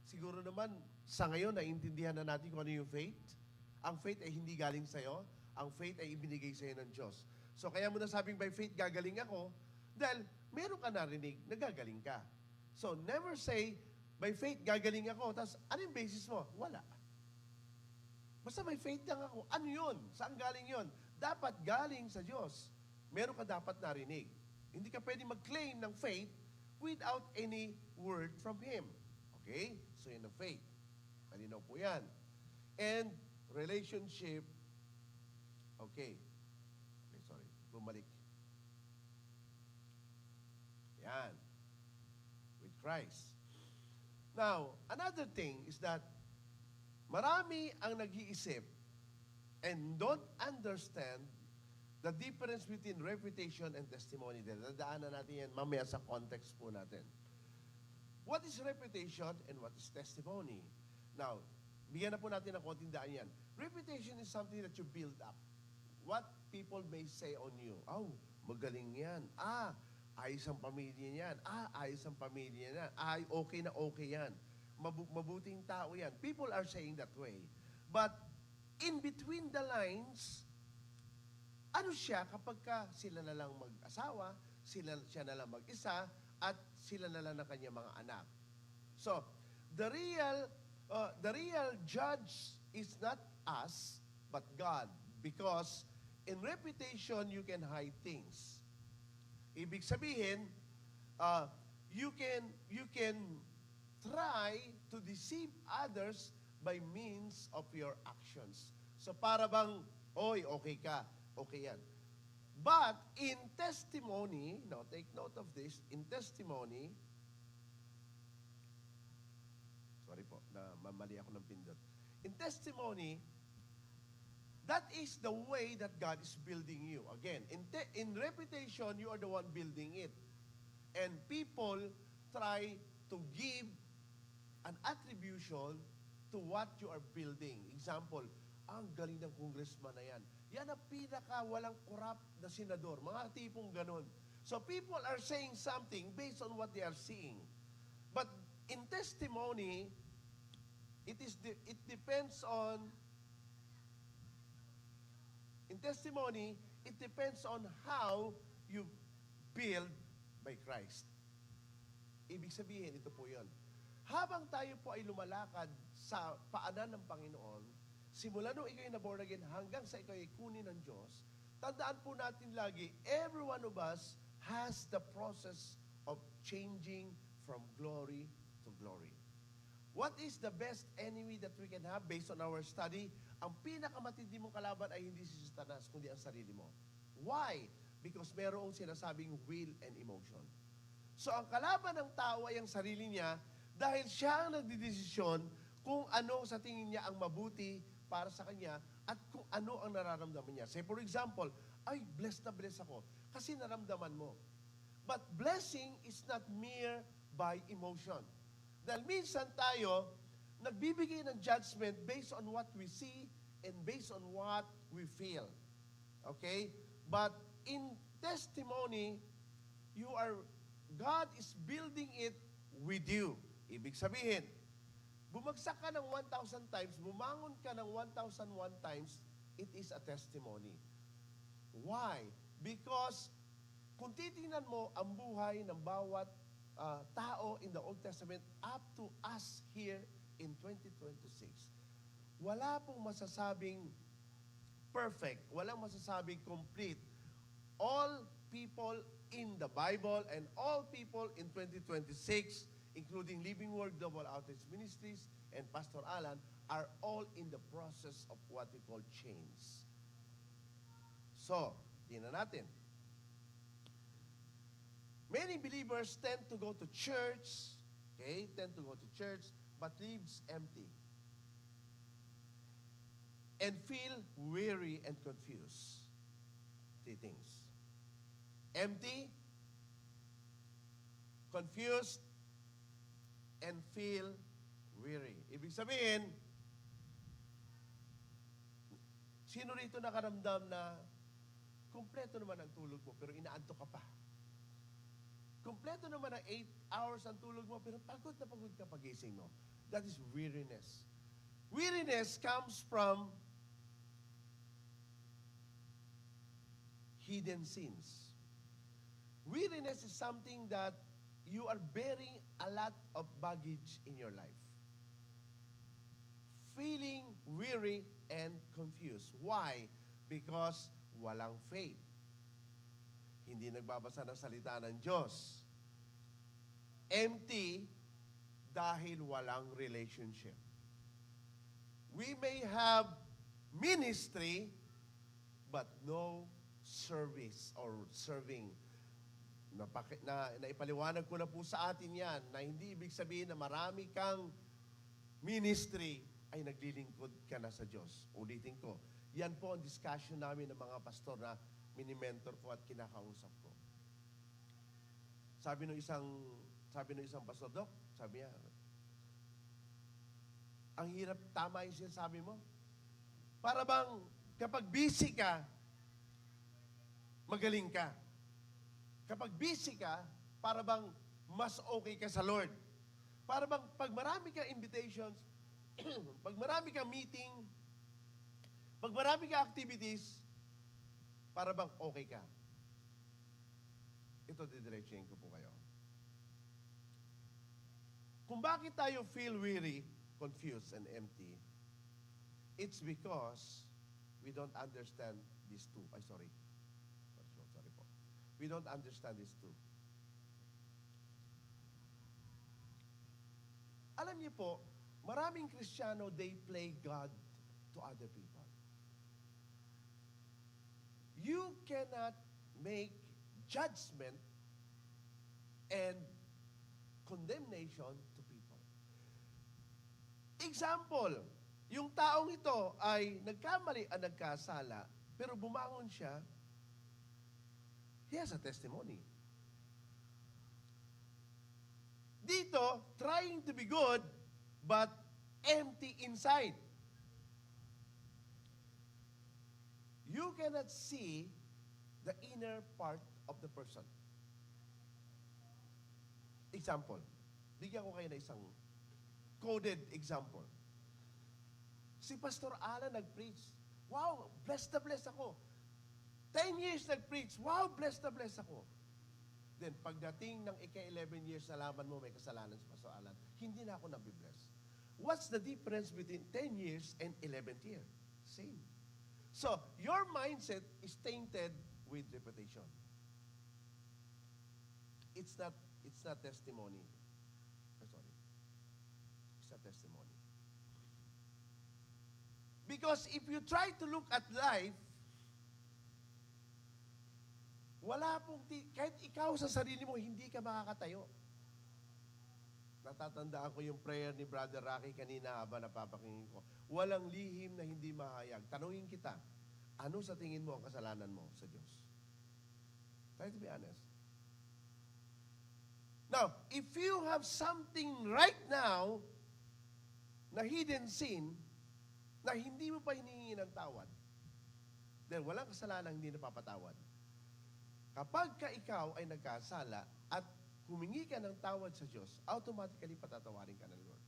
Siguro naman, sa ngayon, naiintindihan na natin kung ano yung faith. Ang faith ay hindi galing sa'yo. Ang faith ay ibinigay sa'yo ng Diyos. So, kaya mo nasabing by faith, gagaling ako. Dahil, meron ka narinig na gagaling ka. So, never say, by faith, gagaling ako. Tapos, ano yung basis mo? Wala. Basta may faith lang ako. Ano yun? Saan galing yun? Dapat galing sa Diyos. Meron ka dapat narinig. Hindi ka pwede mag-claim ng faith without any word from Him. Okay? So, yun ang faith. Malinaw po yan. And, relationship. Okay. Okay, sorry. Bumalik. Yan. With Christ. Now, another thing is that marami ang nag-iisip and don't understand the difference between reputation and testimony. Dadaanan natin yan mamaya sa context po natin. What is reputation and what is testimony? Now, bigyan na po natin ng konting daan yan. Reputation is something that you build up. What people may say on you. Oh, magaling yan. Ayos ang pamilya niyan. Ayos ang pamilya niyan. Okay na okay yan. Mabuting tao yan. People are saying that way. But, in between the lines, ano siya kapag sila na lang mag-asawa, siya na lang mag-isa, at sila na lang ng kanyang mga anak. So, the real judge is not us, but God. Because, in reputation, you can hide things. Ibig sabihin, you can try to deceive others by means of your actions. So para bang, okay ka, okay yan. But in testimony, now take note of this, in testimony, sorry po, mali ako ng pindot. In testimony, that is the way that God is building you. Again, in reputation, you are the one building it. And people try to give an attribution to what you are building. Example, ang galing ng congressman na yan. Yan ang pinaka walang corrupt na senador. Mga tipong ganon. So people are saying something based on what they are seeing. But in testimony, it depends on how you build by Christ. Ibig sabihin, ito po yun. Habang tayo po ay lumalakad sa paanan ng Panginoon, simula nung ikaw ay na-born again hanggang sa ikaw ay kunin ng Diyos, tandaan po natin lagi, every one of us has the process of changing from glory to glory. What is the best enemy that we can have based on our study? Ang pinakamatindi mong kalaban ay hindi si Satanas, kundi ang sarili mo. Why? Because merong sinasabing will and emotion. So ang kalaban ng tao ay ang sarili niya dahil siya ang nagdidesisyon kung ano sa tingin niya ang mabuti para sa kanya at kung ano ang nararamdaman niya. Say for example, ay blessed na blessed ako kasi naramdaman mo. But blessing is not mere by emotion. Dahil minsan tayo, nagbibigay ng judgment based on what we see and based on what we feel. Okay? But in testimony, God is building it with you. Ibig sabihin, bumagsak ka ng 1,000 times, bumangon ka ng 1,001 times, it is a testimony. Why? Because kung titingnan mo ang buhay ng bawat tao in the Old Testament up to us here in 2026, wala pong masasabing perfect, walang masasabing complete. All people in the Bible and all people in 2026, including Living Word Global Outreach Ministries and Pastor Alan, are all in the process of what we call change. So, tingnan natin. Many believers tend to go to church, but lives empty and feel weary and confused. Three things. Empty, confused, and feel weary. Ibig sabihin, sino rito nakaramdam na kumpleto naman ang tulog mo pero inaantok ka pa? Kumpleto naman ang 8 hours ang tulog mo pero pagod na pagod ka pagising mo. That is weariness. Weariness comes from hidden sins. Weariness is something that you are bearing a lot of baggage in your life. Feeling weary and confused. Why? Because walang faith. Hindi nagbabasa ng salita ng Diyos. Empty dahil walang relationship. We may have ministry but no service or serving. Naipaliwanag ko na po sa atin yan na hindi ibig sabihin na marami kang ministry ay naglilingkod ka na sa Diyos. Ulitin ko, yan po ang discussion namin ng mga pastor na mini-mentor ko at kinakausap ko. Sabi ng isang pastor, Dok, sabi niya, ang hirap, tama yung sinasabi mo. Para bang kapag busy ka, magaling ka. Kapag busy ka, para bang mas okay ka sa Lord. Para bang pag marami kang invitations, pag marami kang meeting, pag marami kang activities, para bang okay ka. Ito, didiretsuhin ko po kayo. Kung bakit tayo feel weary, confused, and empty, it's because we don't understand these two. Sorry po. We don't understand these two. Alam niyo po, maraming Kristiyano, they play God to other people. You cannot make judgment and condemnation to people. Example, yung taong ito ay nagkamali at nagkasala, pero bumangon siya, he has a testimony. Dito, trying to be good, but empty inside. You cannot see the inner part of the person. Example, bigyan ko kayo na isang coded example. Si Pastor Alan nag-preach. Wow, blessed na blessed ako. 10 years nag-preach. Wow, blessed na blessed ako. Then, pagdating ng ika-11 years, nalaman mo may kasalanan si Pastor Alan, hindi na ako nabibless. What's the difference between 10 years and 11th year? Same. So, your mindset is tainted with reputation. It's not testimony. Sorry. It's not testimony. Because if you try to look at life, wala pong, kahit ikaw sa sarili mo, hindi ka makakatayo. Natatandaan ko yung prayer ni Brother Rocky kanina habang napapakinggan ko. Walang lihim na hindi mahayag. Tanungin kita, ano sa tingin mo ang kasalanan mo sa Diyos? Try to be honest. Now, if you have something right now na hidden sin, na hindi mo pa hinihingi ng tawad, then walang kasalanan hindi napapatawad. Kapag ka ikaw ay nagkasala at humingi ka ng tawad sa Diyos, automatically patatawarin ka ng Lord.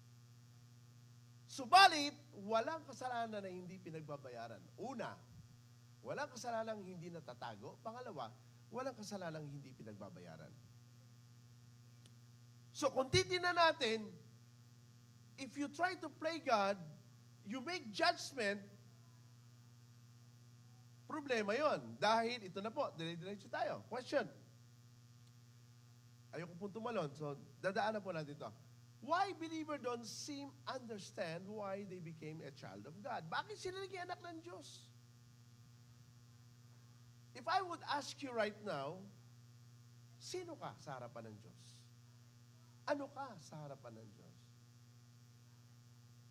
Subalit, walang kasalanan na hindi pinagbabayaran. Una, walang kasalanan hindi natatago. Pangalawa, walang kasalanan hindi pinagbabayaran. So kung titingnan natin, if you try to play God, you make judgment, problema yon. Dahil ito na po, dire-diretso tayo. Question. Ayoko pong tumalon, so dadaanan po natin ito. Why believer don't seem understand why they became a child of God? Bakit sila naging anak ng Diyos? If I would ask you right now, sino ka sa harapan ng Diyos? Ano ka sa harapan ng Diyos?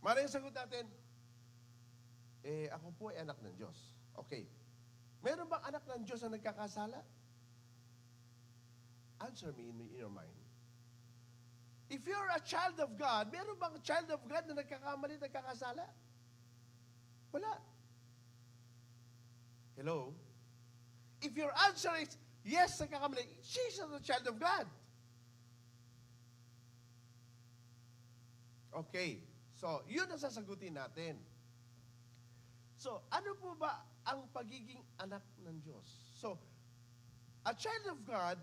Maraming sagot natin, ako po ay anak ng Diyos. Okay. Meron bang anak ng Diyos na nagkakasala? Answer me in your mind. If you're a child of God, meron bang child of God na nagkakamali, nagkakasala? Wala. Hello? If your answer is, yes, nagkakamali, she's a child of God. Okay. So, yun ang sasagutin natin. So, ano po ba ang pagiging anak ng Diyos? So, a child of God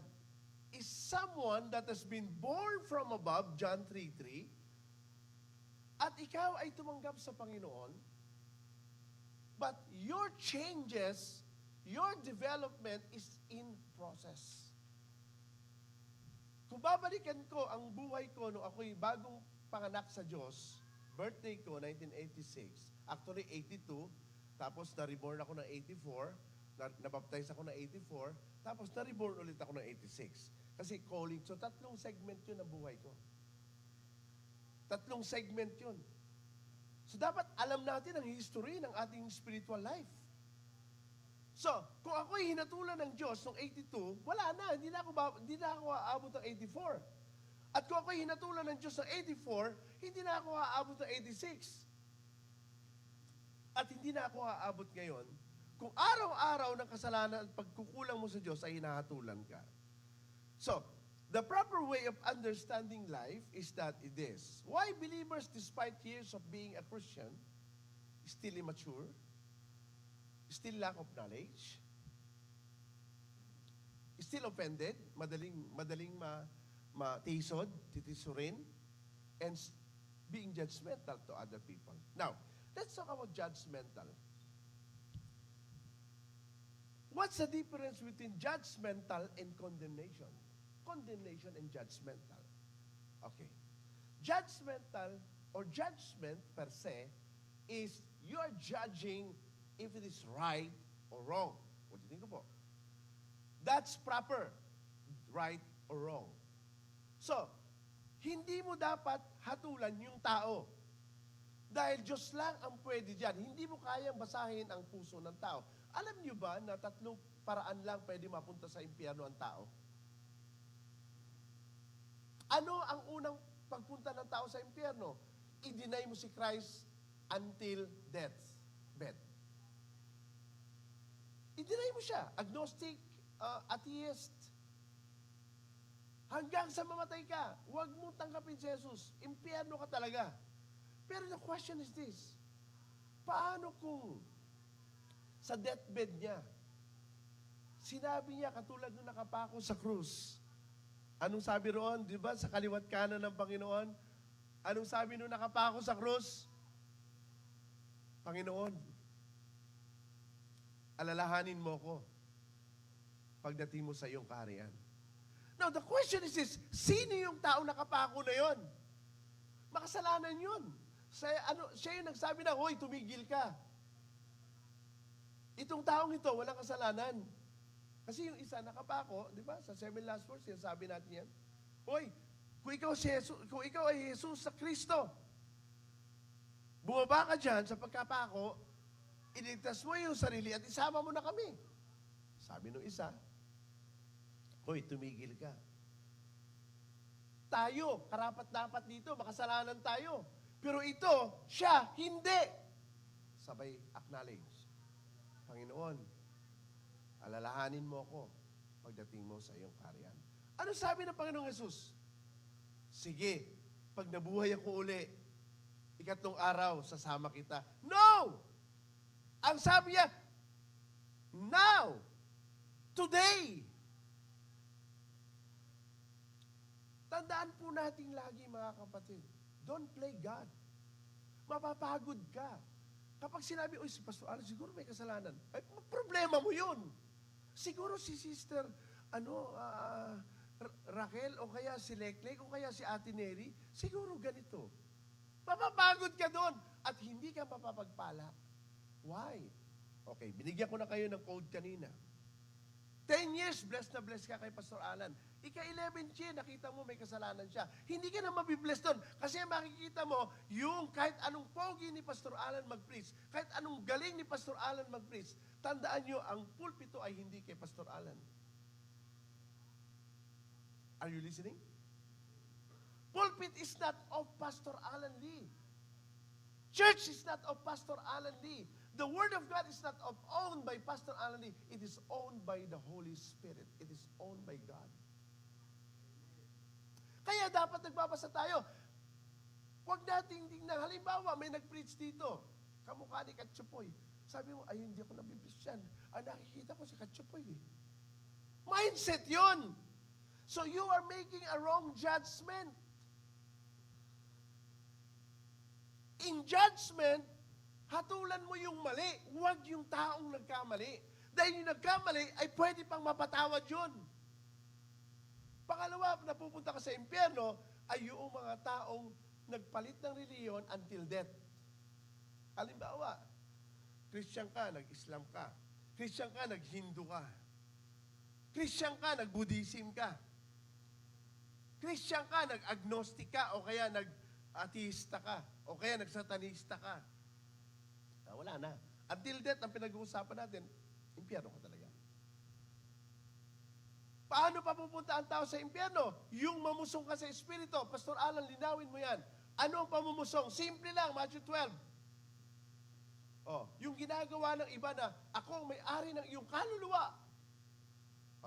is someone that has been born from above, John 3:3, at ikaw ay tumanggap sa Panginoon, but your changes, your development is in process. Kung babalikan ko ang buhay ko nung ako'y bagong panganak sa Diyos, birthday ko, 1986, actually 82, tapos na-reborn ako ng 84, nabaptize ako ng 84, tapos na-reborn ulit ako ng 86. Kasi calling. So, 3 segment yun ang buhay ko. 3 segment yun. So, dapat alam natin ang history ng ating spiritual life. So, kung ako'y hinatulan ng Diyos noong 82, wala na. Hindi na ako aabot ng 84. At kung ako'y hinatulan ng Diyos ng 84, hindi na ako aabot ng 86. At hindi na ako aabot ngayon kung araw-araw ng kasalanan at pagkukulang mo sa Diyos ay hinahatulan ka. So, the proper way of understanding life is that it is. Why believers, despite years of being a Christian, still immature, still lack of knowledge, still offended, madaling matisod, titisurin, and being judgmental to other people. Now, let's talk about judgmental. What's the difference between judgmental and condemnation? Condemnation and judgmental. Okay. Judgmental or judgment per se is you're judging if it is right or wrong. What do you think po? That's proper. Right or wrong. So, hindi mo dapat hatulan yung tao. Dahil Diyos lang ang pwede dyan. Hindi mo kayang basahin ang puso ng tao. Alam niyo ba na 3 paraan lang pwede mapunta sa impyerno ang tao? Ano ang unang pagpunta ng tao sa impyerno? I-deny mo si Christ until death. I-deny mo siya. Agnostic, atheist. Hanggang sa mamatay ka, huwag mo tanggapin si Jesus. Impyerno ka talaga. Pero the question is this, paano kung sa deathbed niya, sinabi niya katulad nung nakapako sa krus, anong sabi roon, di ba, sa kaliwat kanan ng Panginoon? Anong sabi nung nakapako sa krus? Panginoon, alalahanin mo ko pagdating mo sa iyong kaharian. Now, the question is this, sino yung tao nakapako na yon? Makasalanan yun. Siya yung nagsabi na, hoy, tumigil ka. Itong taong ito, walang kasalanan. Kasi yung isa nakapako, di ba, sa 7 last verse, sabi natin yan, hoy, kung ikaw ay Jesus sa Kristo, bumaba ka dyan sa pagkapako, iligtas mo yung sarili at isama mo na kami. Sabi nung isa, hoy, tumigil ka. Tayo, karapat-dapat dito, makasalanan tayo. Pero ito, siya, hindi. sabay acknowledge. Panginoon, alalahanin mo ako pagdating mo sa iyong kaharian. Ano sabi ng Panginoong Jesus? Sige, pag nabuhay ako uli, ikatlong araw, sasama kita. No! Ang sabi niya, now! Today! Tandaan po natin lagi, mga kapatid, don't play God. Mapapagod ka. Kapag sinabi, oy, si Pastor Alan, siguro may kasalanan. Ay, problema mo yun. Siguro si Sister, Raquel, o kaya si Leklek, o kaya si Ate Neri, siguro ganito. Mapapagod ka doon at hindi ka mapapagpala. Why? Okay, binigyan ko na kayo ng code kanina. 10 years, blessed na blessed ka kay Pastor Alan. Ika-11 siya, nakita mo may kasalanan siya. Hindi ka na mabibless doon. Kasi makikita mo, yung kahit anong pogi ni Pastor Alan mag-preach, kahit anong galing ni Pastor Alan mag-preach, tandaan nyo, ang pulpito ay hindi kay Pastor Alan. Are you listening? Pulpit is not of Pastor Alan Lee. Church is not of Pastor Alan Lee. The Word of God is not owned by Pastor Alan Lee. It is owned by the Holy Spirit. It is owned by God. Kaya dapat nagbabasa tayo. Huwag nating tingnan. Halimbawa, may nag-preach dito. Kamukha ni Katsupoy. Sabi mo, ay, hindi ako nabibis yan. Ang nakikita ko si Katsupoy. Mindset yon. So you are making a wrong judgment. In judgment, hatulan mo yung mali, huwag yung taong nagkamali. Dahil yung nagkamali ay pwede pang mapatawad yun. Pangalawa, napupunta ka sa impyerno, ay yung mga taong nagpalit ng reliyon until death. Halimbawa, Christian ka, nag-Islam ka. Christian ka, nag-Hindu ka. Christian ka, nag-Buddhism ka. Christian ka, nag-agnostic ka, o kaya nag-atheista ka, o kaya nag-satanista ka. Wala na. Until death, ang pinag-uusapan natin, impyerno ka talaga. Paano pa pupunta ang tao sa impyerno? Yung mamusong ka sa Espiritu. Pastor Alan, linawin mo yan. Ano ang pamumusong? Simple lang, Matthew 12. Yung ginagawa ng iba na, ako ang may-ari ng iyong kaluluwa.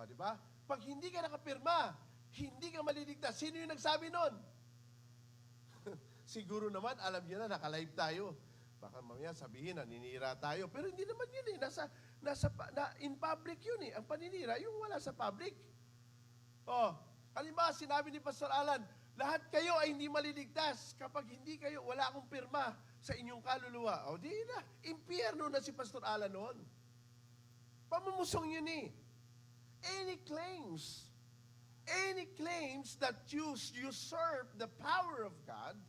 Di ba? Pag hindi ka nakapirma, hindi ka maliligtas. Sino yung nagsabi nun? Siguro naman, alam niyo na, naka-live tayo. Baka mamaya sabihin, naninira tayo. Pero hindi naman yun eh. In public yun eh. Ang paninira, yung wala sa public. Halimbawa, sinabi ni Pastor Alan, lahat kayo ay hindi maliligtas kapag hindi kayo, wala akong pirma sa inyong kaluluwa. Di na. Impyerno na si Pastor Alan noon. Pamumusong yun eh. Any claims that you usurp the power of God,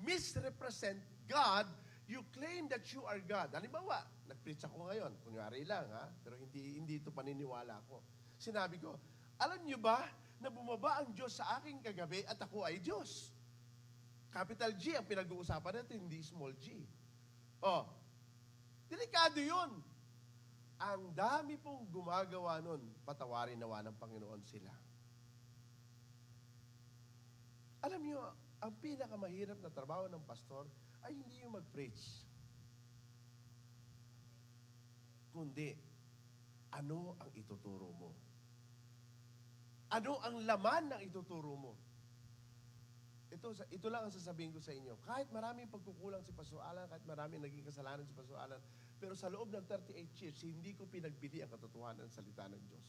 misrepresent God, you claim that you are God. Halimbawa, nag-preach ako ngayon, kunyari lang pero hindi ito paniniwala ko. Sinabi ko, alam niyo ba na bumaba ang Diyos sa aking kagabi at ako ay Diyos? Capital G ang pinag-uusapan natin, hindi small g. Delikado yun. Ang dami pong gumagawa nun, patawarin nawa ng Panginoon sila. Alam niyo, ang pinakamahirap na trabaho ng pastor ay hindi yung mag-preach. Kundi, ano ang ituturo mo? Ano ang laman ng ituturo mo? Ito lang ang sasabihin ko sa inyo. Kahit maraming pagkukulang si Pastor Alan, kahit maraming naging kasalanan si Pastor Alan, pero sa loob ng 38 years, hindi ko pinagbili ang katotohanan ng salita ng Diyos.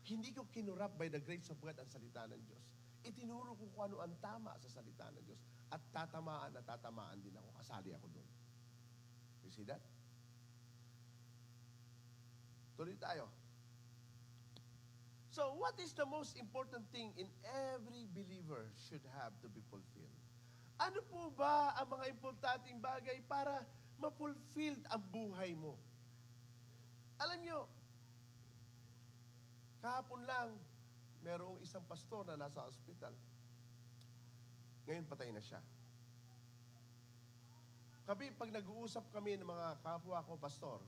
Hindi ko kinurap by the grace of God ang salita ng Diyos. Itinuro ko kung ano ang tama sa salita ng Diyos. At tatamaan din ako. Kasali ako doon. You see that? Tuloy tayo. So, what is the most important thing in every believer should have to be fulfilled? Ano po ba ang mga importanteng bagay para ma-fulfilled ang buhay mo? Alam nyo, kahapon lang, merong isang pastor na nasa ospital. Ngayon patay na siya. Pag nag-uusap kami ng mga kapwa ko, pastor,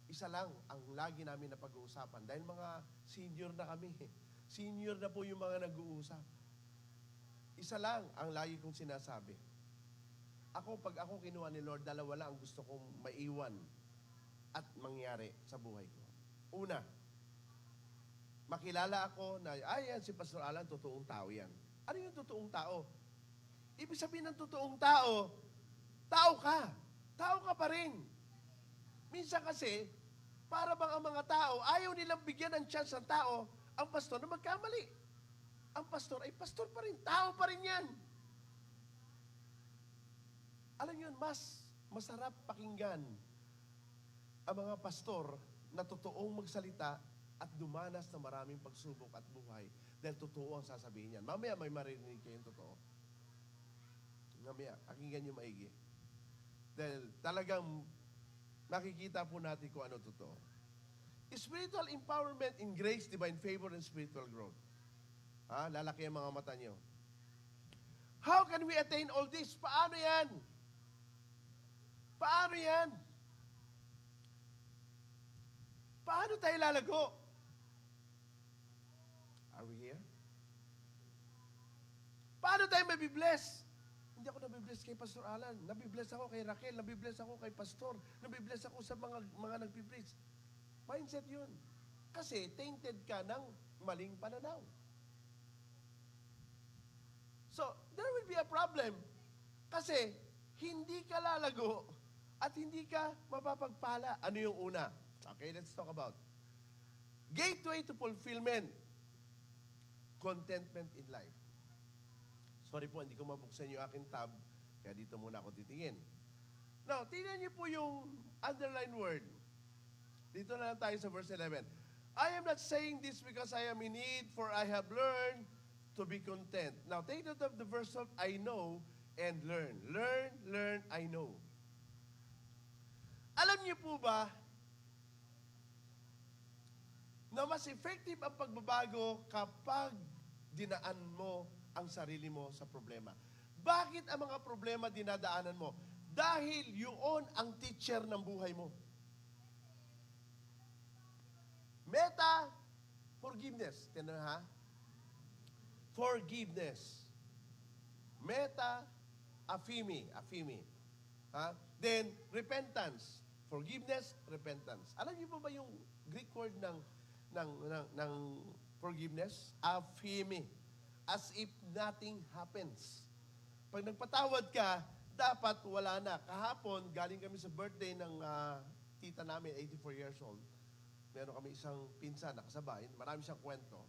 isa lang ang lagi namin na pag-uusapan. Dahil mga senior na kami. Senior na po yung mga nag-uusap. Isa lang ang lagi kong sinasabi. pag ako kinuha ni Lord, dalawa lang ang gusto kong maiwan at mangyari sa buhay ko. Una, makilala ako na, yan si Pastor Alan, totoong tao yan. Ano yung totoong tao? Ibig sabihin ng totoong tao, tao ka. Tao ka pa rin. Minsan kasi, para bang ang mga tao, ayaw nilang bigyan ng chance ng tao, ang pastor na magkamali. Ang pastor ay pastor pa rin. Tao pa rin yan. Alam niyo, mas masarap pakinggan ang mga pastor na totoong magsalita at dumanas na maraming pagsubok at buhay dahil totoo ang sasabihin niyan. Mamaya may marinig kayong totoo. Mamaya, pakinggan niyo maigi. Dahil talagang makikita po natin kung ano totoo. Spiritual empowerment in grace, divine favor, and spiritual growth. Lalaki ang mga mata niyo. How can we attain all this? Paano yan? Paano yan? Paano tayo lalago? Are we here? Paano tayo mabibless? Hindi ako nabibless kay Pastor Alan. Nabibless ako kay Raquel. Nabibless ako kay Pastor. Nabibless ako sa mga nagbibless. Mindset yun. Kasi tainted ka ng maling pananaw. So, there will be a problem. Kasi, hindi ka lalago at hindi ka mapapagpala. Ano yung una? Okay, let's talk about gateway to fulfillment. Contentment in life. Sorry po, hindi ko mabuksan yung aking tab, kaya dito muna ako titingin. Now, tingnan niyo po yung underline word. Dito na lang tayo sa verse 11. I am not saying this because I am in need, for I have learned to be content. Now, take note of the verse of I know and learn. Learn, I know. Alam niyo po ba na mas effective ang pagbabago kapag dinaan mo ang sarili mo sa problema. Bakit ang mga problema dinadaanan mo? Dahil yun ang teacher ng buhay mo. Meta, forgiveness. Tinan ha? Forgiveness. Meta, affimi. Ha? Then, repentance. Forgiveness, repentance. Alam niyo ba yung Greek word ng forgiveness? Affimi. As if nothing happens. Pag nagpatawad ka, dapat wala na. Kahapon, galing kami sa birthday ng tita namin, 84 years old. Meron kami isang pinsan na kasabay. Marami siyang kwento.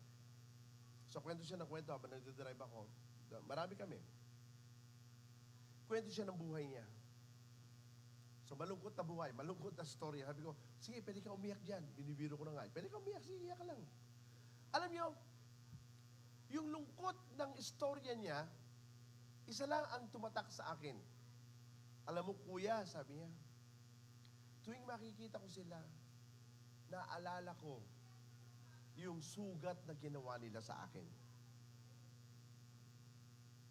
So, kwento siya ng kwento habang nagdadrive ako. Marami kami. Kwento siya ng buhay niya. So, malungkot na buhay, malungkot na story. Sabi ko, sige, pwede ka umiyak dyan. Binibiro ko na nga. Pwede ka umiyak, sige, iyak ka lang. Alam niyo, yung lungkot ng istorya niya, isa lang ang tumatak sa akin. Alam mo, kuya, sabi niya, tuwing makikita ko sila, naalala ko yung sugat na ginawa nila sa akin.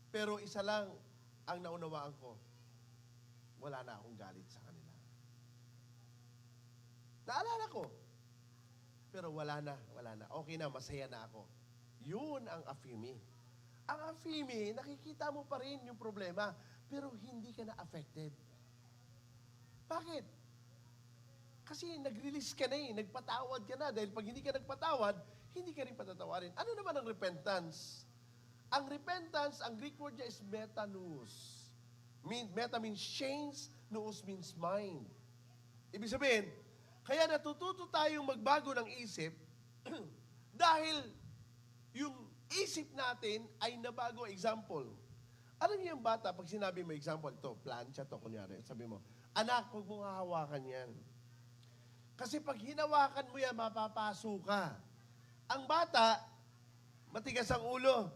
Pero isa lang ang naunawaan ko, wala na akong galit sa kanila. Naalala ko, pero wala na. Okay na, masaya na ako. Yun ang affirmi. Ang affirmi, nakikita mo pa rin yung problema, pero hindi ka na affected. Bakit? Kasi nag-release ka na nagpatawad ka na. Dahil pag hindi ka nagpatawad, hindi ka rin patatawarin. Ano naman ang repentance? Ang repentance, ang Greek word niya is metanous. Meta means change, nous means mind. Ibig sabihin, kaya natututo tayong magbago ng isip dahil yung isip natin ay nabago. Example, alam niyo yung bata, pag sinabi mo example, ito, plancha to, kunyari, sabi mo, anak, huwag mong hahawakan yan. Kasi pag hinawakan mo yan, mapapaso ka. Ang bata, matigas ang ulo.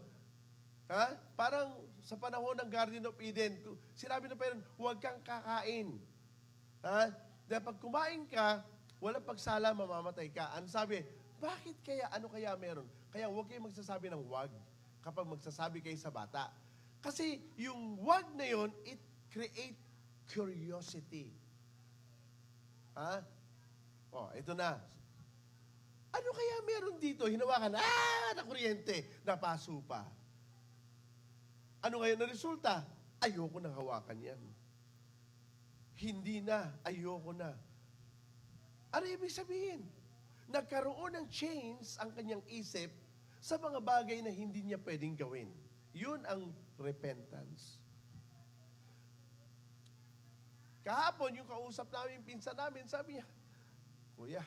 Ha? Parang sa panahon ng Garden of Eden, sinabi ng parents, huwag kang kakain. Ha? Dahil pag kumain ka, walang pagsala, mamamatay ka. Ano sabi? Bakit kaya? Ano kaya meron? Kaya huwag kayong magsasabi ng wag kapag magsasabi kayo sa bata. Kasi yung wag na yon, it create curiosity. Ha? Ito na. Ano kaya meron dito? Hinawakan, na kuryente, napaso pa. Ano ngayon na resulta? Ayoko nang hawakan yan. hindi na, ayoko na. Ano ibig sabihin? Nagkaroon ng change ang kanyang isip sa mga bagay na hindi niya pwedeng gawin. Yun ang repentance. Kahapon, yung kausap namin, pinsan namin, sabi niya, Kuya,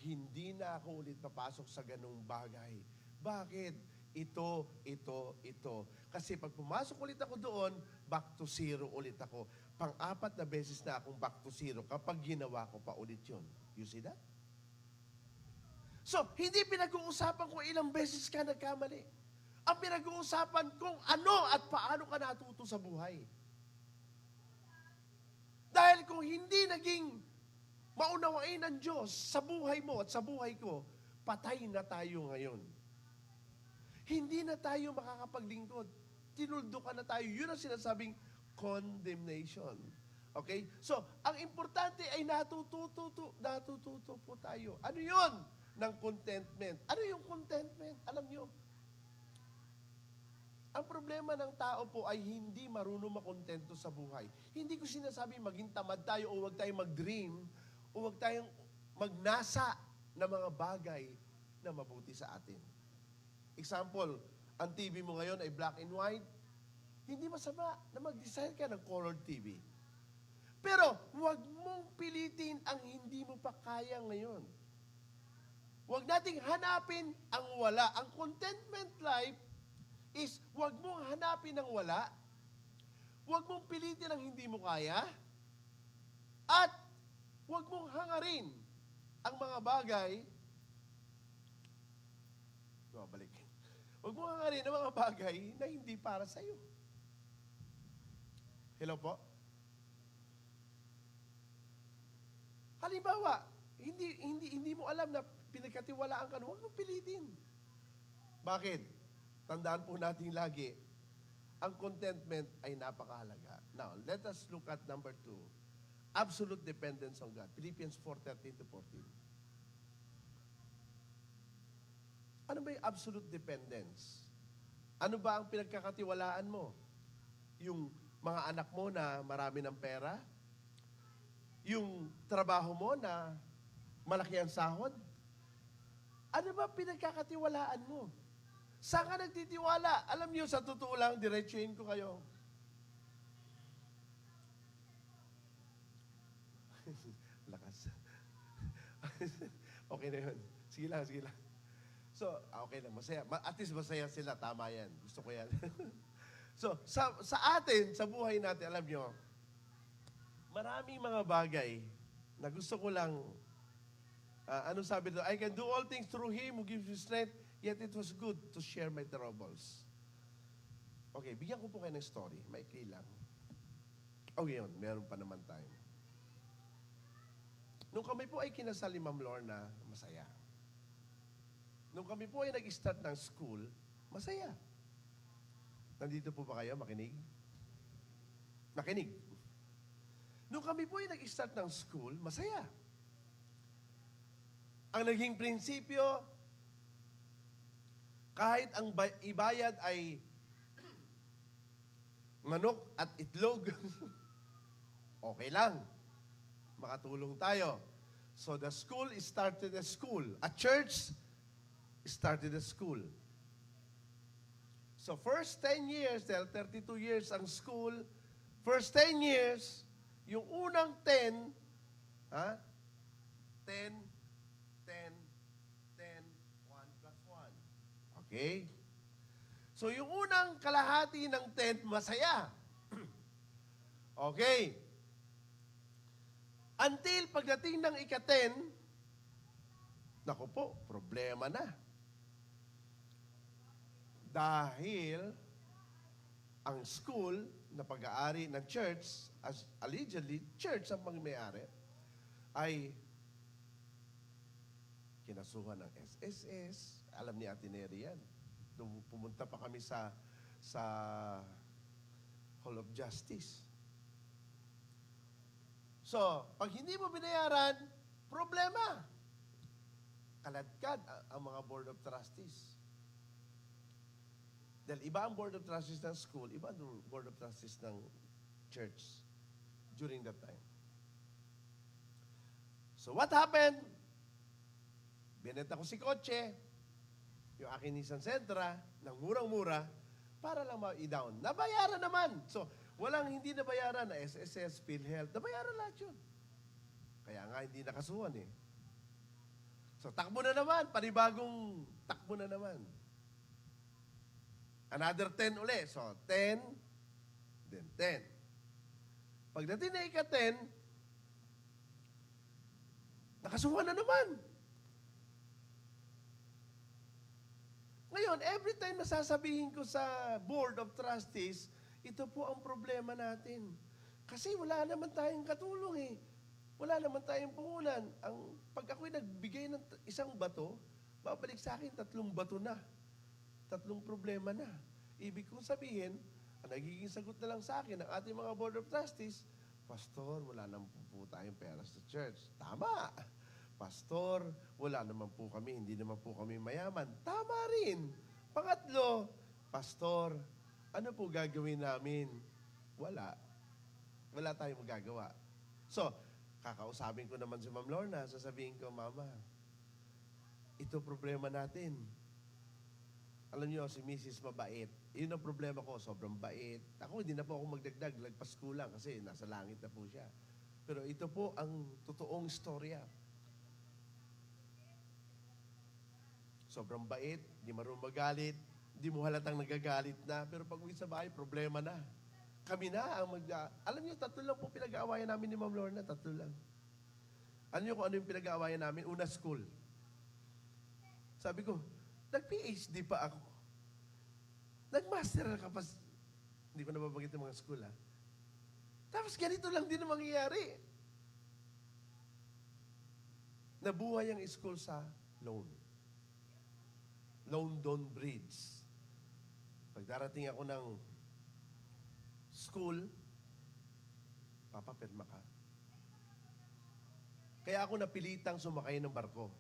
hindi na ako ulit papasok sa ganung bagay. Bakit? Ito. Kasi pag pumasok ulit ako doon, back to zero ulit ako. Pang-apat na beses na akong back to zero kapag ginawa ko pa ulit yun. You see that? So, hindi pinag-uusapan kung ilang beses ka nagkamali. Ang pinag-uusapan kung ano at paano ka natuto sa buhay. Dahil kung hindi naging maunawain ng Diyos sa buhay mo at sa buhay ko, patay na tayo ngayon. Hindi na tayo makakapaglingkod. Tinuldo ka na tayo. Yun ang sinasabing condemnation. Okay? So, ang importante ay natututo po tayo. Ano yun? Ng contentment. Ano yung contentment? Alam nyo, ang problema ng tao po ay hindi marunong makontento sa buhay. Hindi ko sinasabi maging tamad tayo o huwag tayong mag-dream o huwag tayong magnasa ng mga bagay na mabuti sa atin. Example, ang TV mo ngayon ay black and white. Hindi masama na mag-design ka ng colored TV. Pero huwag mong pilitin ang hindi mo pa kaya ngayon. Huwag nating hanapin ang wala. Ang contentment life is huwag mong hanapin ang wala, huwag mong pilitin ang hindi mo kaya, at huwag mong hangarin ang mga bagay, huwag mong hangarin ang mga bagay na hindi para sa iyo. Hello po? Halimbawa, hindi mo alam na pinagkatiwalaan ka, huwag mong pilitin. Bakit? Tandaan po natin lagi, ang contentment ay napakahalaga. Now, let us look at number 2. Absolute dependence on God. Philippians 4:13-14. Ano ba yung absolute dependence? Ano ba ang pinagkakatiwalaan mo? Yung mga anak mo na marami ng pera? Yung trabaho mo na malaki ang sahod? Ano ba pinagkakatiwalaan mo? Saan ka nagtitiwala? Alam niyo, sa totoo lang, diretsuhin ko kayo. Lakas. Okay na yun. Sige lang. So, okay lang. Masaya. At least masaya sila. Tama yan. Gusto ko yan. So, sa atin, sa buhay natin, alam niyo, maraming mga bagay na gusto ko lang, anong sabi doon? I can do all things through Him who gives me strength. Yet it was good to share my troubles. Okay, bigyan ko po kayo ng story. Maikli lang. Okay yun, meron pa naman time. Nung kami po ay kinasal ni Ma'am Lorna, masaya. Nung kami po ay nag-start ng school, masaya. Nandito po ba kayo? Makinig? Makinig. Nung kami po ay nag-start ng school, masaya. Ang naging prinsipyo, kahit ang ibayad ay manok at itlog, okay lang. Makatulong tayo. So the school started a school. A church started a school. So first 10 years, dahil 32 years ang school, first 10 years, yung unang 10, 10, 1 plus 1. Okay? So, yung unang kalahati ng 10, masaya. Okay. Until pagdating ng ika-10, naku po, problema na. Dahil ang school na pag-aari ng church, as allegedly, church ang may-ari, ay kinasuhan ng SSS. Alam ni Ate Neri yan. Nung pumunta pa kami sa Hall of Justice. So, pag hindi mo binayaran, problema. Kaladkad ang mga Board of Trustees. Dahil iba ang Board of Trustees ng school, iba ang Board of Trustees ng church. during that time. So what happened? Binenta ko si kotse, yung aking Nissan Sentra, ng murang-mura, para lang ma-down. Nabayaran naman. So, walang hindi nabayaran na SSS, PhilHealth. Nabayaran lahat yun. Kaya nga, hindi nakasuhan eh. So, takbo na naman. Panibagong takbo na naman. Another 10 uli. So, 10, then 10. Pagdating na ika-10, nakasuhan na naman. Ngayon, every time nasasabihin ko sa Board of Trustees, ito po ang problema natin. Kasi wala naman tayong katulong eh. Wala naman tayong puhunan. Pag ako'y nagbigay ng isang bato, babalik sa akin 3 bato na. 3 problema na. Ibig kong sabihin, ang nagiging sagot na lang sa akin ng ating mga Board of Trustees, Pastor, wala naman po tayong pera sa church. Tama! Pastor, wala naman po kami, hindi naman po kami mayaman. Tama rin. Pangatlo, Pastor, ano po gagawin namin? Wala. Wala tayong magagawa. So, kakausapin ko naman si Ma'am Lorna, sasabihin ko, Mama, ito problema natin. Alam niyo, si Mrs. mabait. Yun ang problema ko, sobrang bait. Ako, hindi na po ako magdagdag, lagpas kulang kasi nasa langit na po siya. Pero ito po ang totoong istorya. Sobrang bait, di marunong magalit, di mo halatang nagagalit na, pero pag uwi sa bahay, problema na. Kami na ang Alam niyo, 3 lang po pinag-aawayan namin ni Ma'am Lorna, 3 lang. Alam niyo kung ano yung pinag-aawayan namin? Una, school. Sabi ko, nag-PhD pa ako. Nag-master ka pa. Hindi ko nababanggit yung mga school, ha? Tapos ganito lang din ang mangyayari. Nabuhay ang school sa loan. London Bridge. Pag darating ako ng school, papapirma ka. Kaya ako napilitang sumakay ng barko.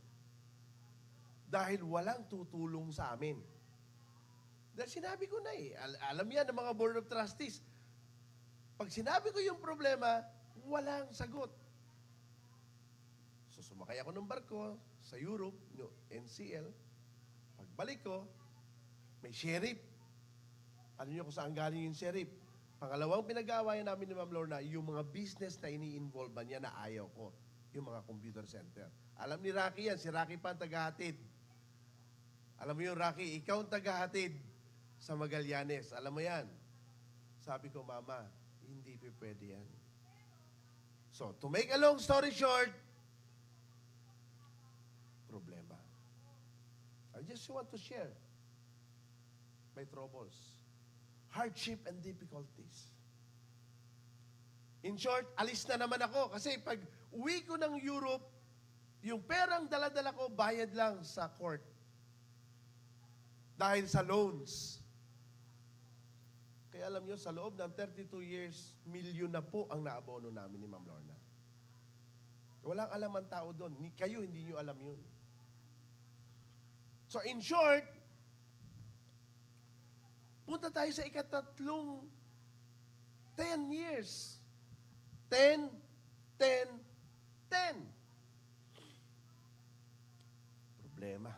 Dahil walang tutulong sa amin. Dahil sinabi ko na eh, alam yan ng mga Board of Trustees, pag sinabi ko yung problema, walang sagot. So sumakay ako ng barko sa Europe, no, NCL. Pagbalik ko, may sheriff. Ano niyo kung saan galing yung sheriff? Pangalawang pinag-aawayan namin ni Ma'am Lorna, yung mga business na ini-involve niya na ayaw ko. Yung mga computer center. Alam ni Rocky yan, si Rocky pa ang tagahatid. Alam mo yung Rocky, ikaw ang tagahatid sa Magallanes. Alam mo yan. Sabi ko, Mama, hindi pa pwede yan. So, to make a long story short, problema. I just want to share my troubles, hardship and difficulties. In short, alis na naman ako kasi pag uwi ko ng Europe, yung perang dala-dala ko, bayad lang sa court. Dahil sa loans. Kaya alam nyo, sa loob ng 32 years, milyon na po ang naabono namin ni Ma'am Lorna. Walang alam ang tao doon. Kayo, hindi nyo alam yun. So in short, punta tayo sa ikatatlong 10 years. 10, 10, 10. Problema.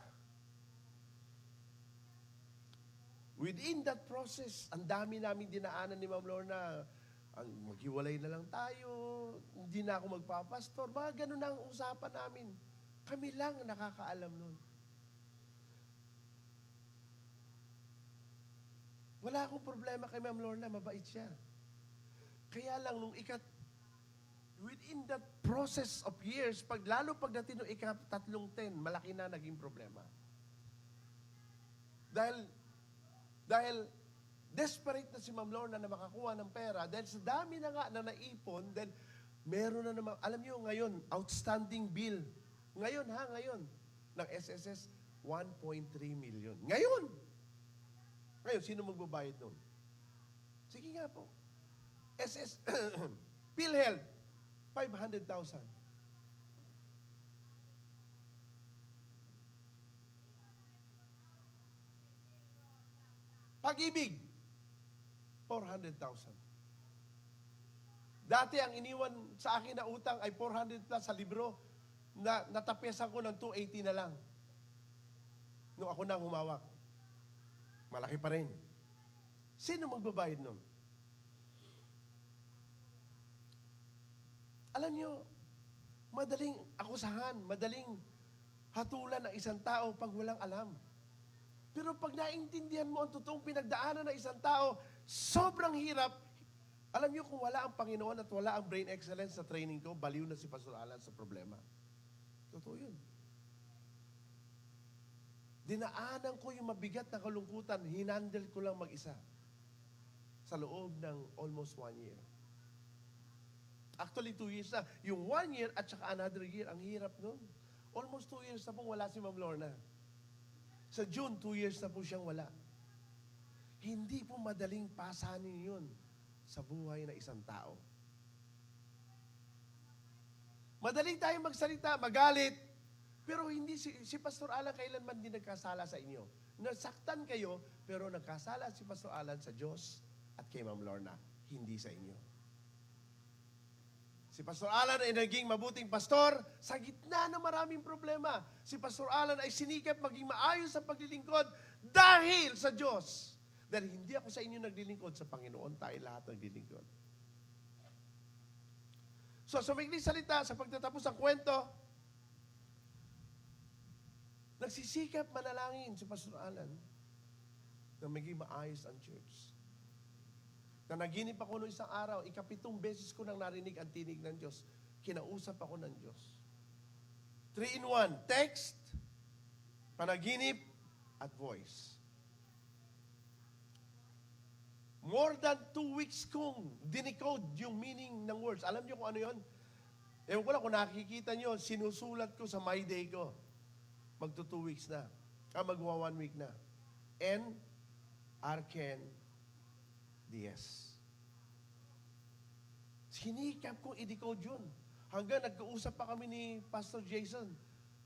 Within that process, ang dami namin dinaanan ni Ma'am Lorna. Ang maghiwalay na lang tayo, hindi na ako magpapastor. Mga ganun na ang usapan namin. Kami lang nakakaalam nun. Wala akong problema kay Ma'am Lorna, mabait siya. Kaya lang, within that process of years, lalo pagdating ng ika-3 10, malaki na naging problema. Dahil desperate na si Ma'am Lorna na makakuha ng pera, dahil sa dami na nga na naipon, then meron na naman, alam niyo ngayon, outstanding bill. Ngayon, ng SSS, 1.3 million. Ngayon, sino magbabayad nun? Sige nga po. PhilHealth, 500,000. Pag-ibig, 400,000. Dati ang iniwan sa akin na utang ay 400 plus sa libro, na natapesan ko ng 280 na lang. Nung ako na humawak. Malaki pa rin. Sino magbabayad nun? Alam nyo, madaling akusahan, madaling hatulan ng isang tao pag walang alam. Pero pag naintindihan mo ang totoong pinagdaanan ng isang tao, sobrang hirap. Alam niyo kung wala ang Panginoon at wala ang brain excellence sa training ko, baliw na si Pastor Alan sa problema. Totoo yun. Dinaanan ko yung mabigat na kalungkutan, hinandle ko lang mag-isa sa loob ng almost 1 year. Actually, 2 years na. Yung 1 year at saka another year, ang hirap nun. Almost 2 years na pong wala si Ma'am Lorna. Sa June, 2 years na po siyang wala. Hindi po madaling pasanin yun sa buhay ng isang tao. Madaling tayo magsalita, magalit, pero hindi si Pastor Alan kailanman din nagkasala sa inyo. Nasaktan kayo, pero nagkasala si Pastor Alan sa Diyos at kay Ma'am Lorna, hindi sa inyo. Si Pastor Alan ay naging mabuting pastor sa gitna ng maraming problema. Si Pastor Alan ay sinikap maging maayos sa paglilingkod dahil sa Diyos. Dahil hindi ako sa inyo naglilingkod, sa Panginoon tayo lahat naglilingkod. So, sa maikling salita, sa pagtatapos ng kwento, nagsisikap manalangin si Pastor Alan na maging maayos ang church. Nanaginip ako noong isang araw, 7 beses ko nang narinig ang tinig ng Diyos. Kinausap ako ng Diyos. 3-in-1, text, panaginip, at voice. More than 2 weeks kong dinicode yung meaning ng words. Alam niyo kung ano yun? Ewan ko lang kung nakikita niyo, sinusulat ko sa my day ko. Magto 2 weeks na. Magwa 1 week na. N, Arken, DS. Sinikap kong i-decode yun. Hanggang nagkausap pa kami ni Pastor Jason.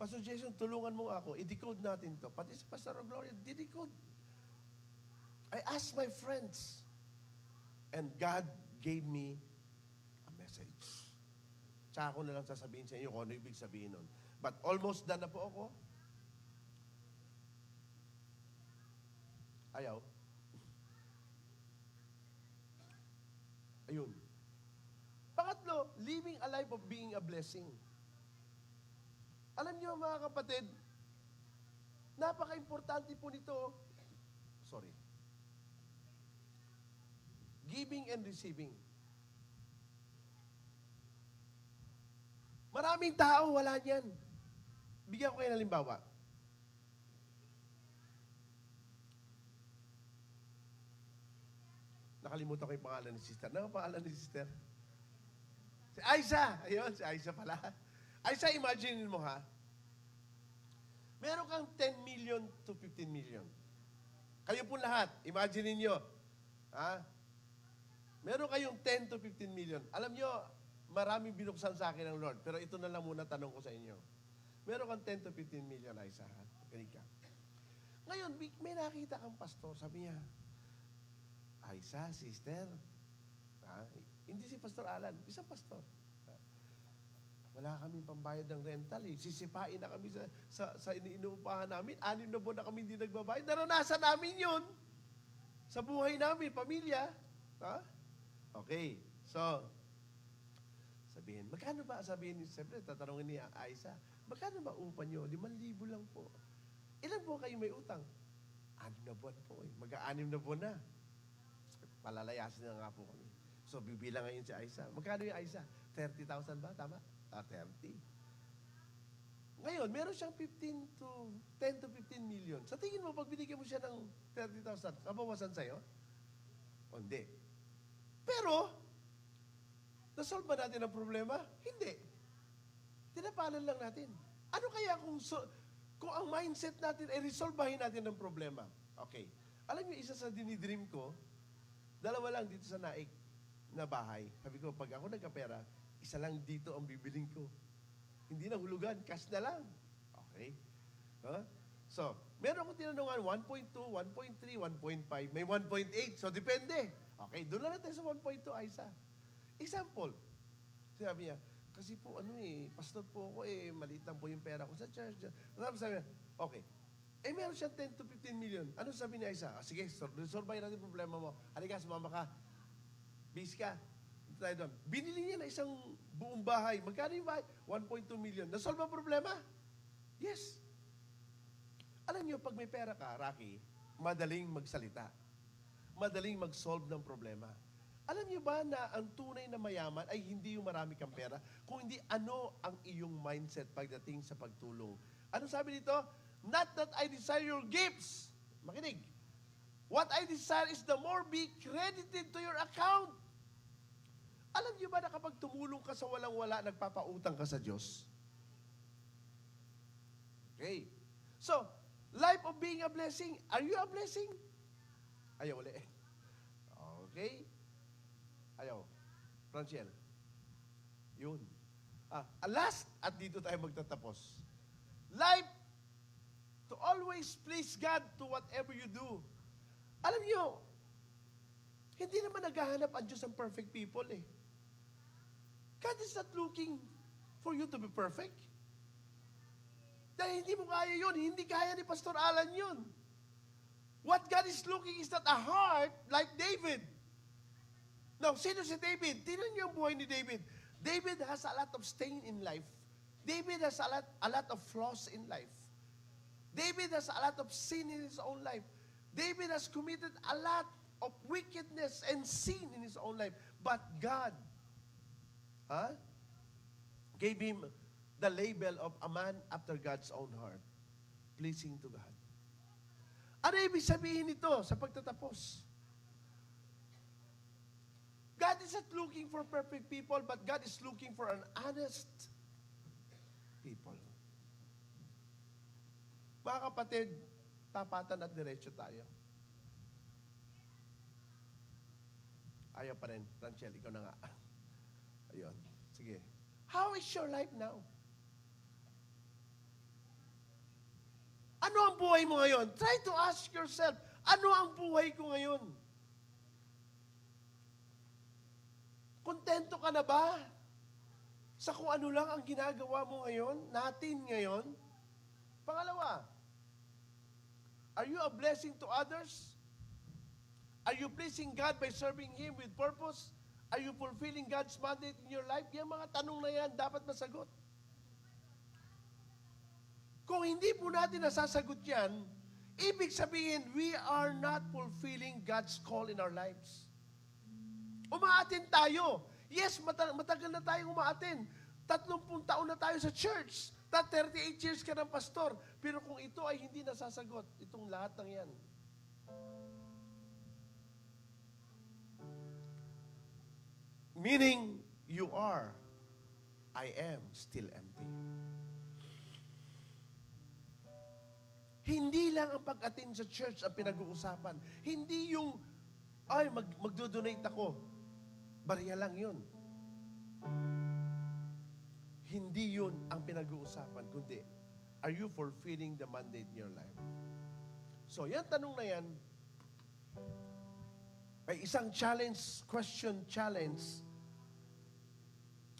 Pastor Jason, tulungan mo ako. I-decode natin to. Pati si Pastor Gloria, di-decode. I asked my friends. And God gave me a message. Tsaka ako na lang sasabihin sa inyo kung ano ibig sabihin nun. But almost done na po ako. Ayaw. Ayun. Pangatlo, living a life of being a blessing. Alam niyo mga kapatid, napaka-importante po nito. Sorry. Giving and receiving. Maraming tao, wala niyan. Bigyan ko kayo ng halimbawa. Nakalimutan ko yung pangalan ni sister. Ano ang pangalan ni sister? Si Aiza. Ayun, si Aiza pala. Aiza, imagine mo ha. Meron kang 10 million to 15 million. Kayo po lahat, imagine niyo. Ha? Meron kayong 10 to 15 million. Alam nyo, maraming binuksan sa akin ng Lord. Pero ito na lang muna tanong ko sa inyo. Meron kang 10 to 15 million, Aiza. Galing ka. Ngayon, may nakita kang pastor. Sabi niya, Aiza, sister. Hindi si Pastor Alan, isang pastor. Wala kaming pambayad ng rental eh. Sisipain na kami sa inuupahan namin. 6 na buwan na kami hindi nagbabayad. Naranasan namin yun. Sa buhay namin, pamilya. Ha? Okay. So, sabihin, magkano ba? Sabihin, siyempre, tatanungin ni Aiza, magkano ba upa nyo? 5,000 lang po. Ilan po kayo may utang? 6 na buwan po eh. Mag-6 na buwan na. Palalayasin na nga po kami. So, bibilang ngayon si Aiza. Magkano yung Aiza? 30,000 ba? Tama? 30. Ngayon, meron siyang 10 to 15 million. Sa tingin mo, pag binigyan mo siya ng 30,000, kabawasan sa'yo? O hindi. Pero, nasolve ba natin ang problema? Hindi. Tinapalan lang natin. Ano kaya kung ang mindset natin ay resolvahin natin ang problema? Okay. Alam niyo, isa sa dinidream ko, 2 lang dito sa Naik na bahay. Sabi ko, pag ako nagkapera, 1 lang dito ang bibiling ko. Hindi na hulugan, cash na lang. Okay? Huh? So, meron akong tinanungan, 1.2, 1.3, 1.5, may 1.8. So, depende. Okay, doon lang natin sa 1.2, Aiza. Example, sabi niya, kasi po pastor po ako maliit lang po yung pera ko sa church. Tapos sabi niya, okay. Meron siyang 10 to 15 million. Ano sabi niya isa? Sige, resolve natin yung problema mo. Halika, sumama ka. Base ka. Ito tayo doon. Binili niya na isang buong bahay. Magkano yung bahay? 1.2 million. Nasolve ang problema? Yes. Alam niyo, pag may pera ka, Rocky, madaling magsalita. Madaling mag-solve ng problema. Alam niyo ba na ang tunay na mayaman ay hindi yung marami kang pera, kung hindi ano ang iyong mindset pagdating sa pagtulong. Ano sabi dito? Not that I desire your gifts. Makinig. What I desire is the more be credited to your account. Alam niyo ba na kapag tumulong ka sa walang-wala, nagpapautang ka sa Diyos? Okay. So, life of being a blessing. Are you a blessing? Ayaw ulit. Okay. Ayaw. Franciel. Yun. Last, at dito tayo magtatapos. Life to always please God to whatever you do. Alam niyo, hindi naman naghahanap ang Diyos ng perfect people eh. God is not looking for you to be perfect. Dahil hindi mo kaya yun, hindi kaya ni Pastor Alan yun. What God is looking is not a heart like David. Now, sino si David? Tingnan niyo ang buhay ni David. David has a lot of stain in life. David has a lot of flaws in life. David has a lot of sin in his own life. David has committed a lot of wickedness and sin in his own life. But God gave him the label of a man after God's own heart, pleasing to God. Ano ibig sabihin nito sa pagtatapos? God is not looking for perfect people, but God is looking for an honest people. Mga kapatid, tapatan at diretso tayo. Ayaw pa rin. Ranchel, ikaw na nga. Ayun. Sige. How is your life now? Ano ang buhay mo ngayon? Try to ask yourself, ano ang buhay ko ngayon? Kontento ka na ba sa kung ano lang ang ginagawa mo ngayon, natin ngayon? Pangalawa, are you a blessing to others? Are you pleasing God by serving Him with purpose? Are you fulfilling God's mandate in your life? Yung mga tanong na yan dapat masagot. Kung hindi po natin nasasagot yan, ibig sabihin, we are not fulfilling God's call in our lives. Umaatin tayo. Yes, matagal na tayong umaatin. 30 taon na tayo sa church. 38 years ka ng pastor. Pero kung ito ay hindi nasasagot, itong lahat ng yan. Meaning, you are, I am still empty. Hindi lang ang pag-attend sa church ang pinag-uusapan. Hindi yung, magdo-donate ako. Bariya lang yun. Hindi yun ang pinag-uusapan, kundi, are you fulfilling the mandate in your life? So, yan tanong na yan, ay isang question challenge,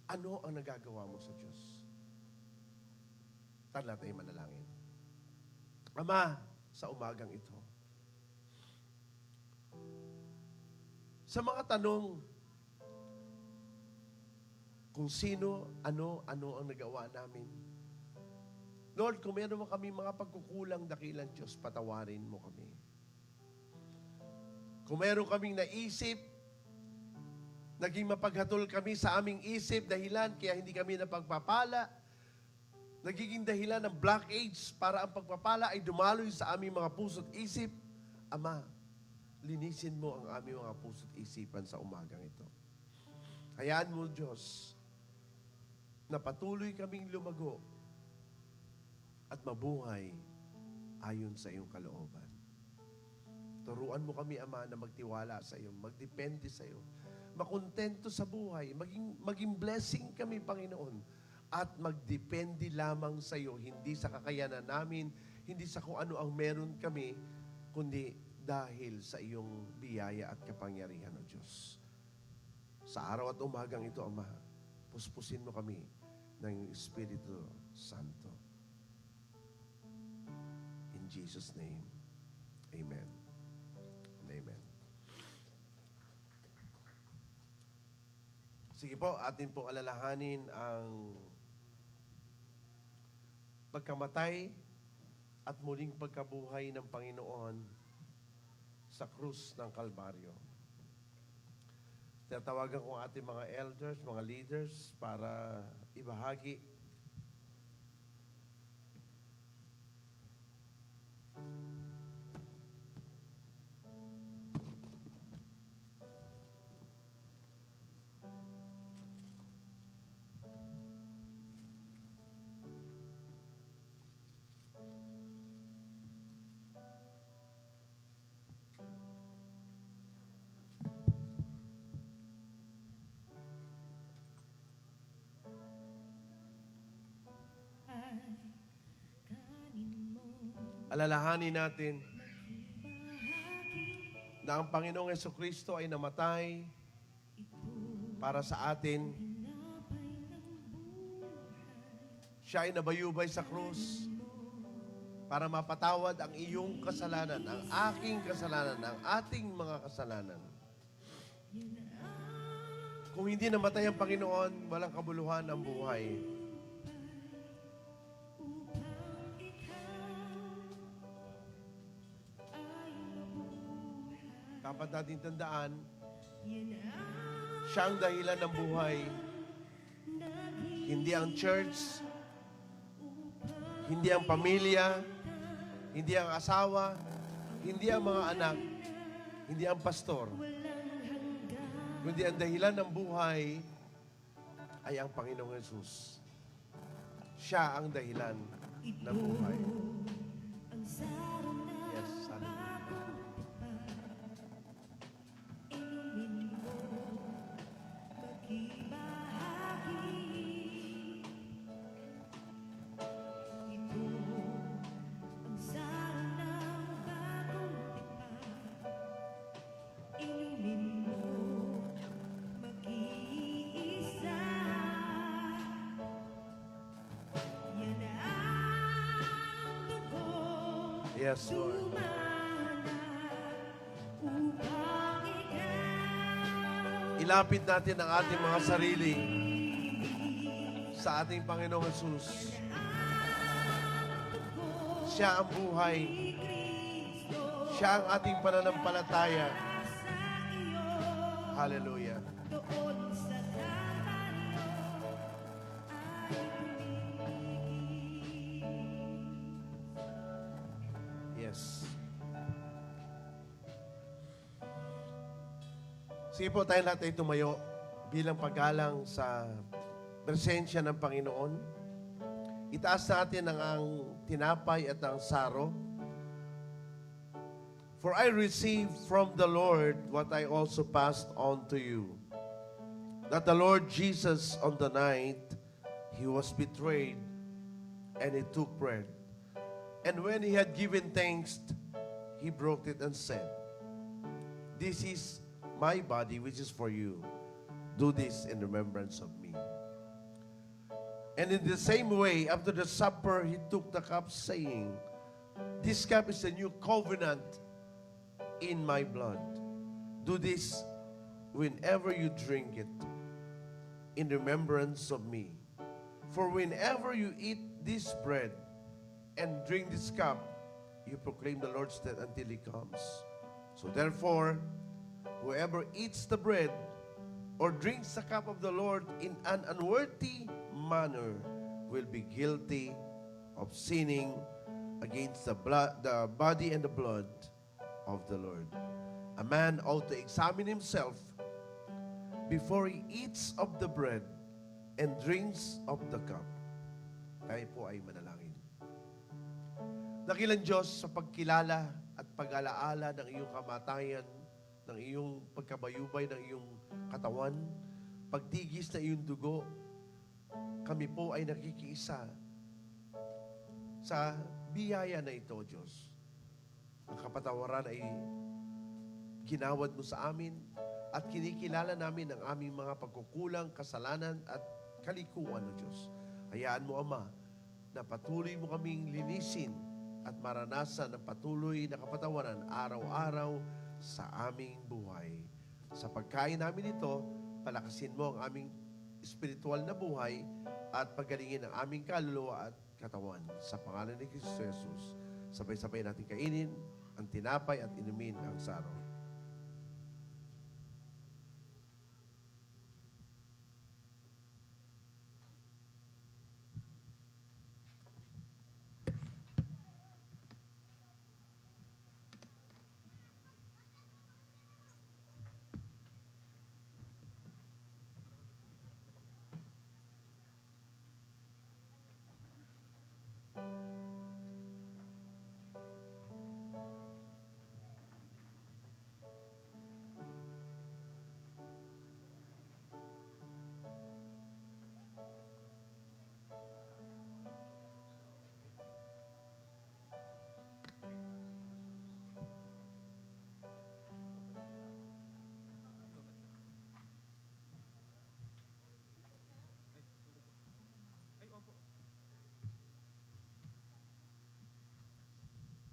ano ang nagagawa mo sa Diyos? Tala tayo manalangin. Ama, sa umagang ito, sa mga tanong, kung sino, ano ang nagawa namin. Lord, kung meron mo kami mga pagkukulang, dakilang Diyos, patawarin mo kami. Kung meron kaming naisip, naging mapaghatol kami sa aming isip, dahilan kaya hindi kami napagpapala, nagiging dahilan ng blockage para ang pagpapala ay dumaloy sa aming mga puso't isip, Ama, linisin mo ang aming mga puso't isipan sa umagang ito. Hayaan mo, Diyos, na patuloy kaming lumago at mabuhay ayon sa iyong kalooban. Turuan mo kami, Ama, na magtiwala sa iyo, magdepende sa iyo, makontento sa buhay, maging blessing kami, Panginoon, at magdepende lamang sa iyo, hindi sa kakayanan namin, hindi sa kung ano ang meron kami, kundi dahil sa iyong biyaya at kapangyarihan, O Diyos. Sa araw at umagang ito, Ama, puspusin mo kami ng Espiritu Santo. In Jesus' name, Amen. And Amen. Sige po, atin pong alalahanin ang pagkamatay at muling pagkabuhay ng Panginoon sa krus ng Kalbaryo. Tatawagan ko ang ating mga elders, mga leaders para ibahagi alalahanin natin na ang Panginoong Jesucristo ay namatay para sa atin. Siya ay nabayubay sa krus para mapatawad ang iyong kasalanan, ang aking kasalanan, ang ating mga kasalanan. Kung hindi namatay ang Panginoon, walang kabuluhan ang buhay. Dapat natin tandaan, siya ang dahilan ng buhay. Hindi ang church, hindi ang pamilya, hindi ang asawa, hindi ang mga anak, hindi ang pastor. Kundi ang dahilan ng buhay ay ang Panginoong Yesus. Siya ang dahilan ng buhay. Yes, hallelujah. Yes, Lord. Ilapit natin ang ating mga sarili sa ating Panginoong Jesus. Siya ang buhay. Siya ang ating pananampalataya. Hallelujah. Yes. Sige po, tayo lahat ay tumayo bilang paggalang sa presensya ng Panginoon. Itaas natin ang tinapay at ang saro. For I received from the Lord what I also passed on to you. That the Lord Jesus on the night he was betrayed, and he took bread. And when he had given thanks, he broke it and said, "This is my body which is for you. Do this in remembrance of me." And in the same way, after the supper, he took the cup, saying, "This cup is a new covenant in my blood. Do this whenever you drink it, in remembrance of me. For whenever you eat this bread and drink this cup, you proclaim the Lord's death until he comes. So therefore, whoever eats the bread or drinks the cup of the Lord in an unworthy manner will be guilty of sinning against the body and the blood of the Lord. A man ought to examine himself before he eats of the bread and drinks of the cup." Tayo po ay manalangin. Dakilang Diyos, sa pagkilala at pag-alaala ng iyong kamatayan, ng iyong pagkabayubay ng iyong katawan, pagtigis na iyong dugo, kami po ay nakikiisa sa biyaya na ito, Diyos. Ang kapatawaran ay ginawad mo sa amin at kinikilala namin ang aming mga pagkukulang, kasalanan at kalikuan, O Diyos. Hayaan mo, Ama, na patuloy mo kaming linisin at maranasan ang patuloy na kapatawaran araw-araw sa aming buhay. Sa pagkain namin ito, palakasin mo ang aming espiritual na buhay at pagalingin ang aming kaluluwa at katawan. Sa pangalan ni Kristo Jesus, sabay-sabay natin kainin ang tinapay at inumin ang saro.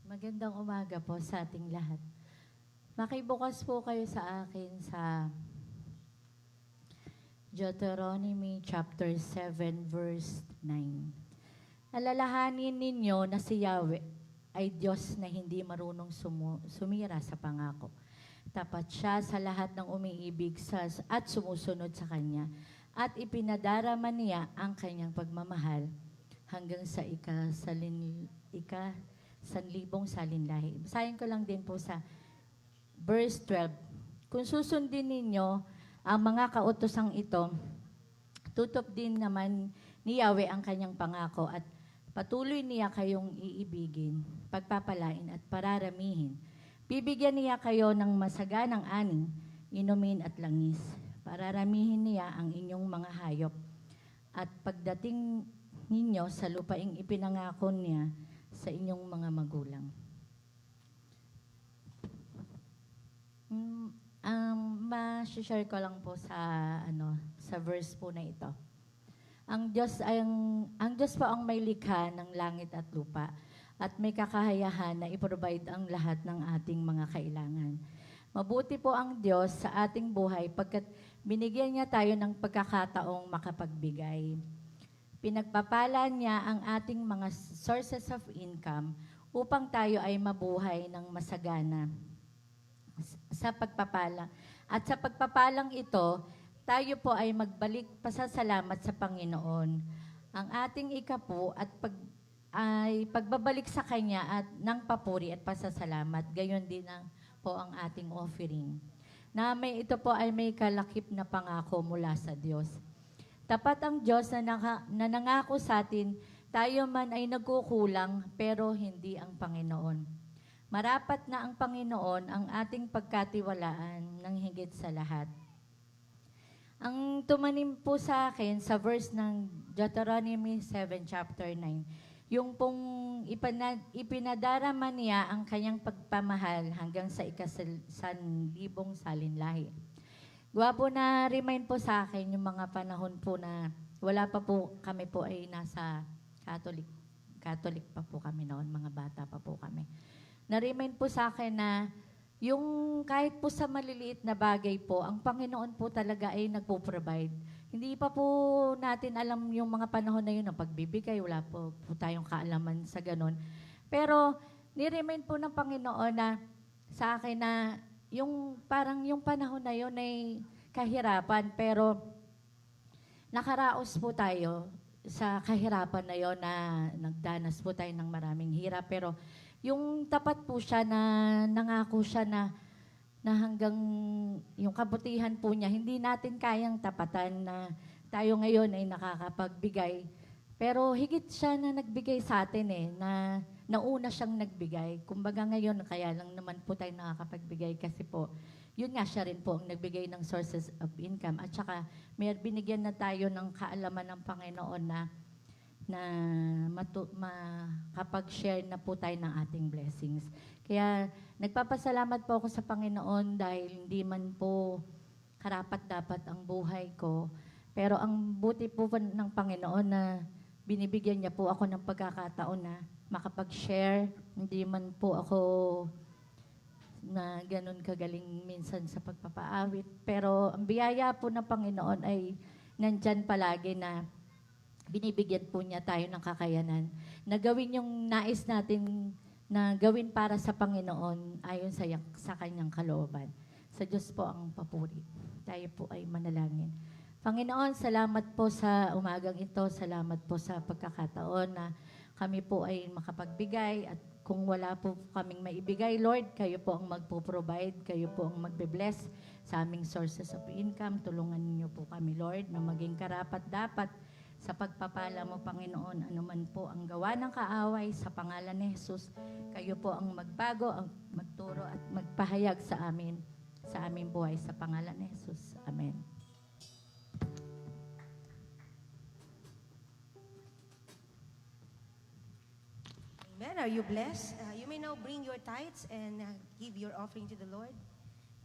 Magandang umaga po sa ating lahat. Makibukas po kayo sa akin sa Deuteronomy chapter 7 verse 9. Alalahanin ninyo na si Yahweh ay Diyos na hindi marunong sumira sa pangako. Tapat siya sa lahat ng umiibig at sumusunod sa Kanya, at ipinadarama niya ang Kanyang pagmamahal hanggang sa sanlibong salinlahi. Basahin ko lang din po sa verse 12. Kung susundin ninyo ang mga kautosang ito, tutop din naman ni Yahweh ang Kanyang pangako at patuloy niya kayong iibigin, pagpapalain at pararamihin. Bibigyan niya kayo ng masaganang aning, inumin at langis. Pararamihin niya ang inyong mga hayop. At pagdating ninyo sa lupaing ipinangako niya sa inyong mga magulang. Ma-share ko lang po sa verse po na ito. Ang Diyos po ang may likha ng langit at lupa at may kakayahan na i-provide ang lahat ng ating mga kailangan. Mabuti po ang Diyos sa ating buhay pagkat binigyan niya tayo ng pagkakataong makapagbigay. Pinagpapala niya ang ating mga sources of income upang tayo ay mabuhay ng masagana sa pagpapala. At sa pagpapalang ito, tayo po ay magbalik pasasalamat sa Panginoon. Ang ating ikapu at pagbabalik sa Kanya at ng papuri at pasasalamat, gayon din po ang ating offering. Ito po ay may kalakip na pangako mula sa Diyos. Tapat ang Diyos na nangako sa atin, tayo man ay nagkukulang, pero hindi ang Panginoon. Marapat na ang Panginoon ang ating pagkatiwalaan ng higit sa lahat. Ang tumanim po sa akin sa verse ng Deuteronomy 7 chapter 9, yung pong ipinadarama niya ang kanyang pagpamahal hanggang sa ikasanlibong salinlahi. Gwapo na remind po sa akin yung mga panahon po na wala pa po kami po ay nasa Catholic pa po kami noon, mga bata pa po kami. Na-remind po sa akin na yung kahit po sa maliliit na bagay po, ang Panginoon po talaga ay nagpo-provide. Hindi pa po natin alam yung mga panahon na yun ng pagbibigay, wala po tayong kaalaman sa ganun. Pero ni-remind po ng Panginoon na sa akin na yung parang yung panahon na yun ay kahirapan, pero nakaraos po tayo sa kahirapan na yun na nagdanas po tayo ng maraming hirap. Pero yung tapat po siya na nangako siya na hanggang yung kabutihan po niya, hindi natin kayang tapatan na tayo ngayon ay nakakapagbigay. Pero higit siya na nagbigay sa atin na nauna siyang nagbigay. Kumbaga ngayon, kaya lang naman po tayo nakakapagbigay kasi po, yun nga siya rin po ang nagbigay ng sources of income. At saka, may binigyan na tayo ng kaalaman ng Panginoon na makapag-share na po tayo ng ating blessings. Kaya nagpapasalamat po ako sa Panginoon dahil hindi man po karapat-dapat ang buhay ko. Pero ang buti po ng Panginoon na binibigyan niya po ako ng pagkakataon na makapag-share. Hindi man po ako na ganun kagaling minsan sa pagpapaawit. Pero ang biyaya po ng Panginoon ay nandyan palagi na binibigyan po niya tayo ng kakayanan na gawin yung nais natin na gawin para sa Panginoon ayon sa kanyang kalooban. Sa Diyos po ang papuri. Tayo po ay manalangin. Panginoon, salamat po sa umagang ito. Salamat po sa pagkakataon na kami po ay makapagbigay at kung wala po kaming maibigay, Lord, kayo po ang magpo-provide, kayo po ang magbe-bless sa aming sources of income. Tulungan niyo po kami, Lord, na maging karapat-dapat sa pagpapala mo, Panginoon, anuman po ang gawa ng kaaway sa pangalan ni Jesus, kayo po ang magbago, ang magturo at magpahayag sa aming buhay sa pangalan ni Jesus. Amen. Amen. Are you blessed? You may now bring your tithes and give your offering to the Lord.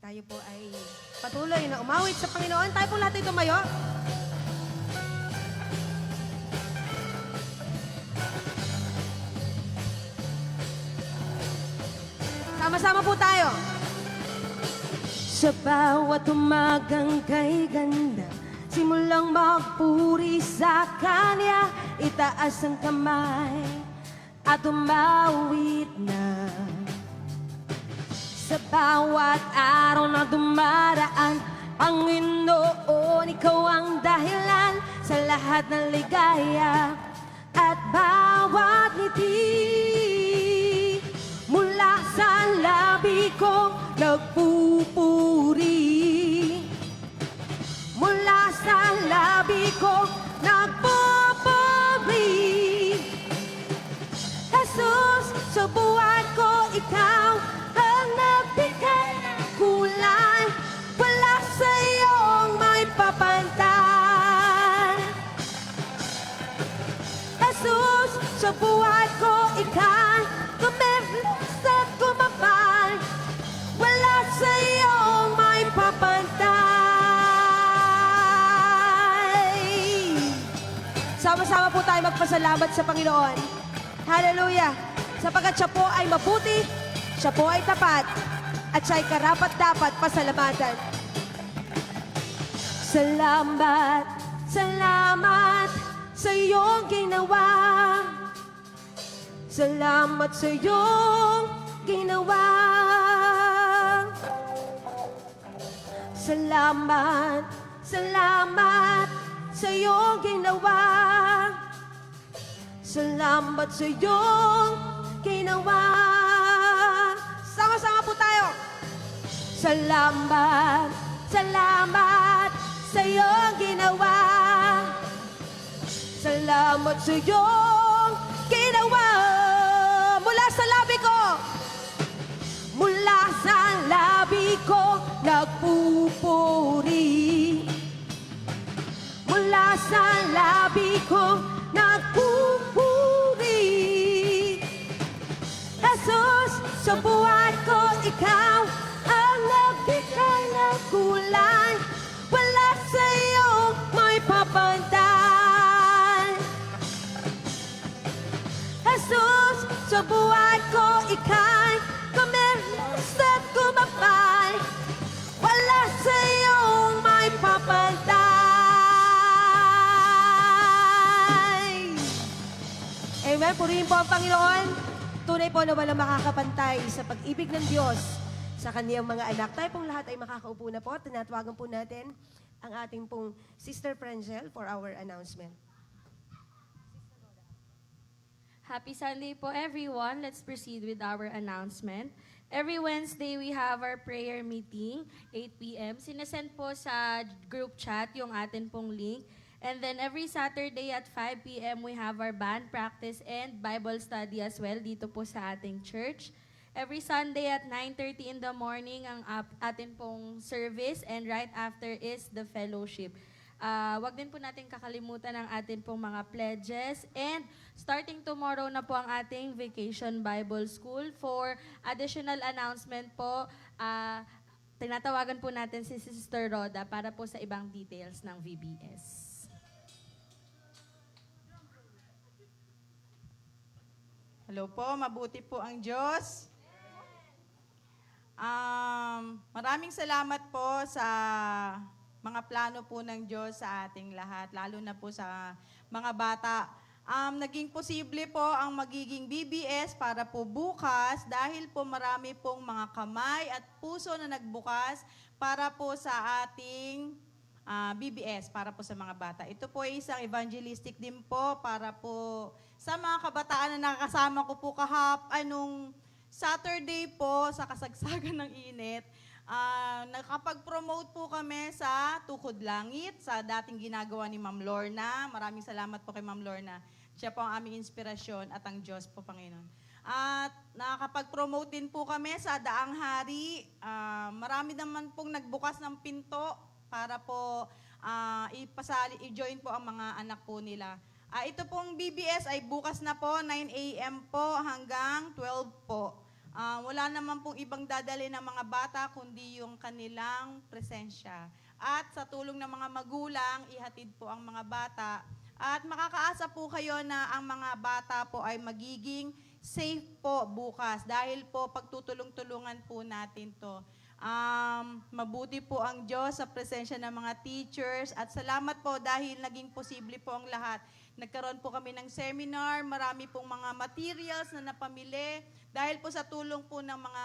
Tayo po ay patuloy na umawit sa Panginoon. Tayo po lahat ay tumayo. Sama-sama po tayo. Sa bawat umagang kay ganda, simulang magpuri sa Kanya, itaas ang kamay at umawit na. Sa bawat araw na dumaraan, Panginoon, Ikaw ang dahilan sa lahat ng ligaya at bawat ngiti. Mula sa labi ko nagpupuri, mula sa labi ko nagpupuri. Jesus, sa buhay ko Ikaw ang nagbigay ng kulay, wala sa iyong may papantay. Jesus, sa buhay ko Ikaw kumilos at kumapal, wala sa iyong may papantay. Sama-sama po tayo magpasalamat sa Panginoon. Hallelujah! Sapagkat siya po ay mabuti, siya po ay tapat, at siya ay karapat-dapat pasalamatan. Salamat, salamat sa iyong ginawa. Salamat sa iyong ginawa. Salamat, salamat sa iyong ginawa. Salamat sa iyong ginawa. Sama-sama po tayo. Salamat, salamat sa iyong ginawa. Salamat sa iyong ginawa. Mula sa labi ko, mula sa labi ko nagpupuri. Mula sa labi ko nagpupuri. Jesus, sa buhay ko Ikaw ang nagbigay ng kulay, wala sa iyong may papantay. Jesus, sa buhay ko Ika'y kumilos at kumapal, wala sa iyong may papantay. Amen. Purihin po ang Panginoon. Tunay po na walang makakapantay sa pag-ibig ng Diyos sa kaniyang mga anak. Tayo pong lahat ay makakaupo na po. Tinatawagan po natin ang ating pong Sister Frangel for our announcement. Happy Sunday po everyone. Let's proceed with our announcement. Every Wednesday, we have our prayer meeting, 8 p.m. Sinesend po sa group chat yung atin pong link. And then every Saturday at 5 p.m., we have our band practice and Bible study as well dito po sa ating church. Every Sunday at 9:30 in the morning ang atin pong service and right after is the fellowship. Wag din po natin kakalimutan ang atin pong mga pledges. And starting tomorrow na po ang ating Vacation Bible School. For additional announcement po, tinatawagan po natin si Sister Roda para po sa ibang details ng VBS. Hello po, mabuti po ang Diyos. Maraming salamat po sa mga plano po ng Diyos sa ating lahat, lalo na po sa mga bata. Naging posible po ang magiging BBS para po bukas dahil po marami pong mga kamay at puso na nagbukas para po sa ating BBS, para po sa mga bata. Ito po ay isang evangelistic din po para po sa mga kabataan na nakakasama ko po anong Saturday po sa kasagsagan ng init. Nakapag-promote po kami sa Tukod Langit, sa dating ginagawa ni Ma'am Lorna. Maraming salamat po kay Ma'am Lorna. Siya po ang aming inspirasyon at ang Diyos po, Panginoon. At nakakapag-promote din po kami sa Daang Hari. Marami naman pong nagbukas ng pinto para po i-join po ang mga anak po nila. Ito pong BBS ay bukas na po, 9 a.m. po hanggang 12 po. Wala naman pong ibang dadali ng mga bata kundi yung kanilang presensya. At sa tulong ng mga magulang, ihatid po ang mga bata. At makakaasa po kayo na ang mga bata po ay magiging safe po bukas dahil po pagtutulong-tulungan po natin to. Mabuti po ang Diyos sa presensya ng mga teachers at salamat po dahil naging posible po ang lahat. Nagkaroon po kami ng seminar, marami pong mga materials na napamili dahil po sa tulong po ng mga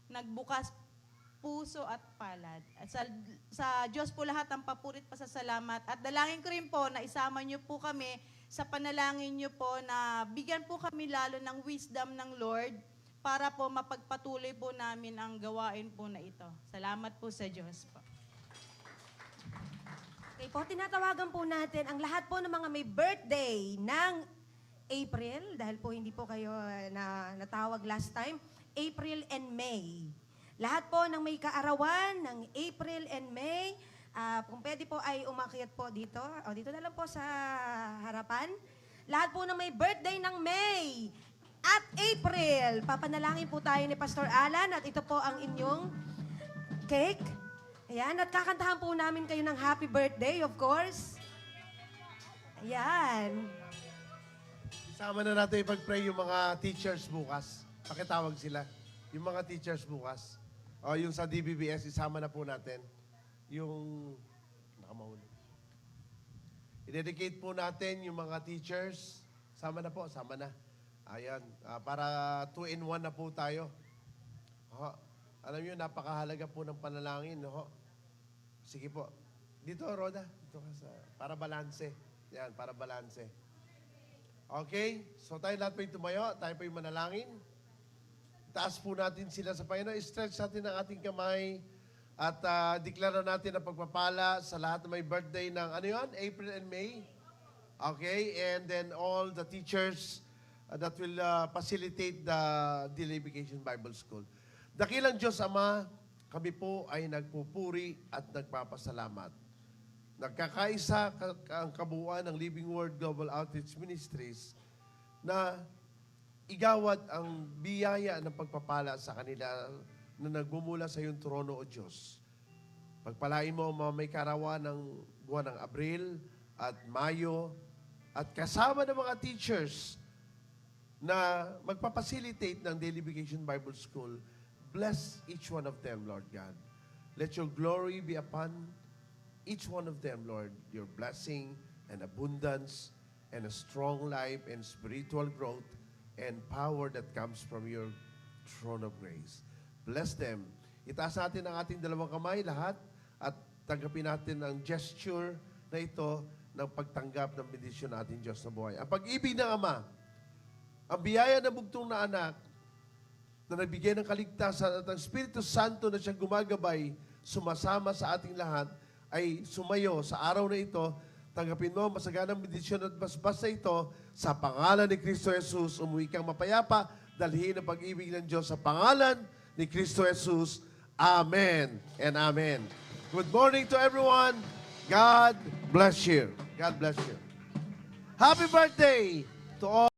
nagbukas puso at palad. At sa Diyos po lahat ang papurit pasasalamat. At dalangin ko rin po na isama niyo po kami sa panalangin niyo po na bigyan po kami lalo ng wisdom ng Lord para po mapagpatuloy po namin ang gawain po na ito. Salamat po sa Diyos po. Okay po, tinatawagan po natin ang lahat po ng mga may birthday ng April, dahil po hindi po kayo natawag last time, April and May. Lahat po ng may kaarawan ng April and May, kung pwede po ay umakyat po dito, o dito na lang po sa harapan. Lahat po ng may birthday ng May at April, papanalangin po tayo ni Pastor Alan at ito po ang inyong cake. Ayan, at kakantahan po namin kayo ng happy birthday, of course. Ayan. Isama na natin ipag-pray yung mga teachers bukas. Pakitawag sila. Yung mga teachers bukas. O yung sa DBBS, isama na po natin. Yung... Nakamahuli. I-dedicate po natin yung mga teachers. Sama na po, sama na. Ayan. Para 2-in-1 na po tayo. Alam niyo, napakahalaga po ng panalangin. No? Sige po. Dito, Roda. Dito ka sa... Para balanse. Yan, para balanse. Okay? So tayo lahat po yung tumayo. Tayo po yung manalangin. Taas po natin sila sa Panginoon. Stretch natin ang ating kamay. At deklara natin ang pagpapala sa lahat na may birthday ng, ano yun? April and May. Okay? And then all the teachers that will facilitate the Deliberation Bible School. Dakilang Diyos Ama, kami po ay nagpupuri at nagpapasalamat. Nagkakaisa ang kabuuan ng Living Word Global Outreach Ministries na igawad ang biyaya ng pagpapala sa kanila na nagmumula sa iyong trono o Diyos. Pagpalain mo ang mga may karawan ng buwan ng Abril at Mayo at kasama ng mga teachers na magpapacilitate ng Deliberation Bible School. Bless each one of them, Lord God. Let your glory be upon each one of them, Lord. Your blessing and abundance and a strong life and spiritual growth and power that comes from your throne of grace. Bless them. Itaas natin ang ating dalawang kamay lahat at tanggapin natin ang gesture na ito ng pagtanggap ng bendisyon natin Diyos na buhay. Ang pag-ibig ng Ama, ang biyaya ng bugtong na anak, na nagbigay ng kaligtasan at ang Espiritu Santo na siyang gumagabay, sumasama sa ating lahat, ay sumayo sa araw na ito. Tanggapin mo masaganang bendisyon at basbas na ito sa pangalan ni Kristo Jesus. Umuwi kang mapayapa, dalhin ang pag-ibig ng Diyos sa pangalan ni Kristo Jesus. Amen and amen. Good morning to everyone. God bless you. God bless you. Happy birthday to all.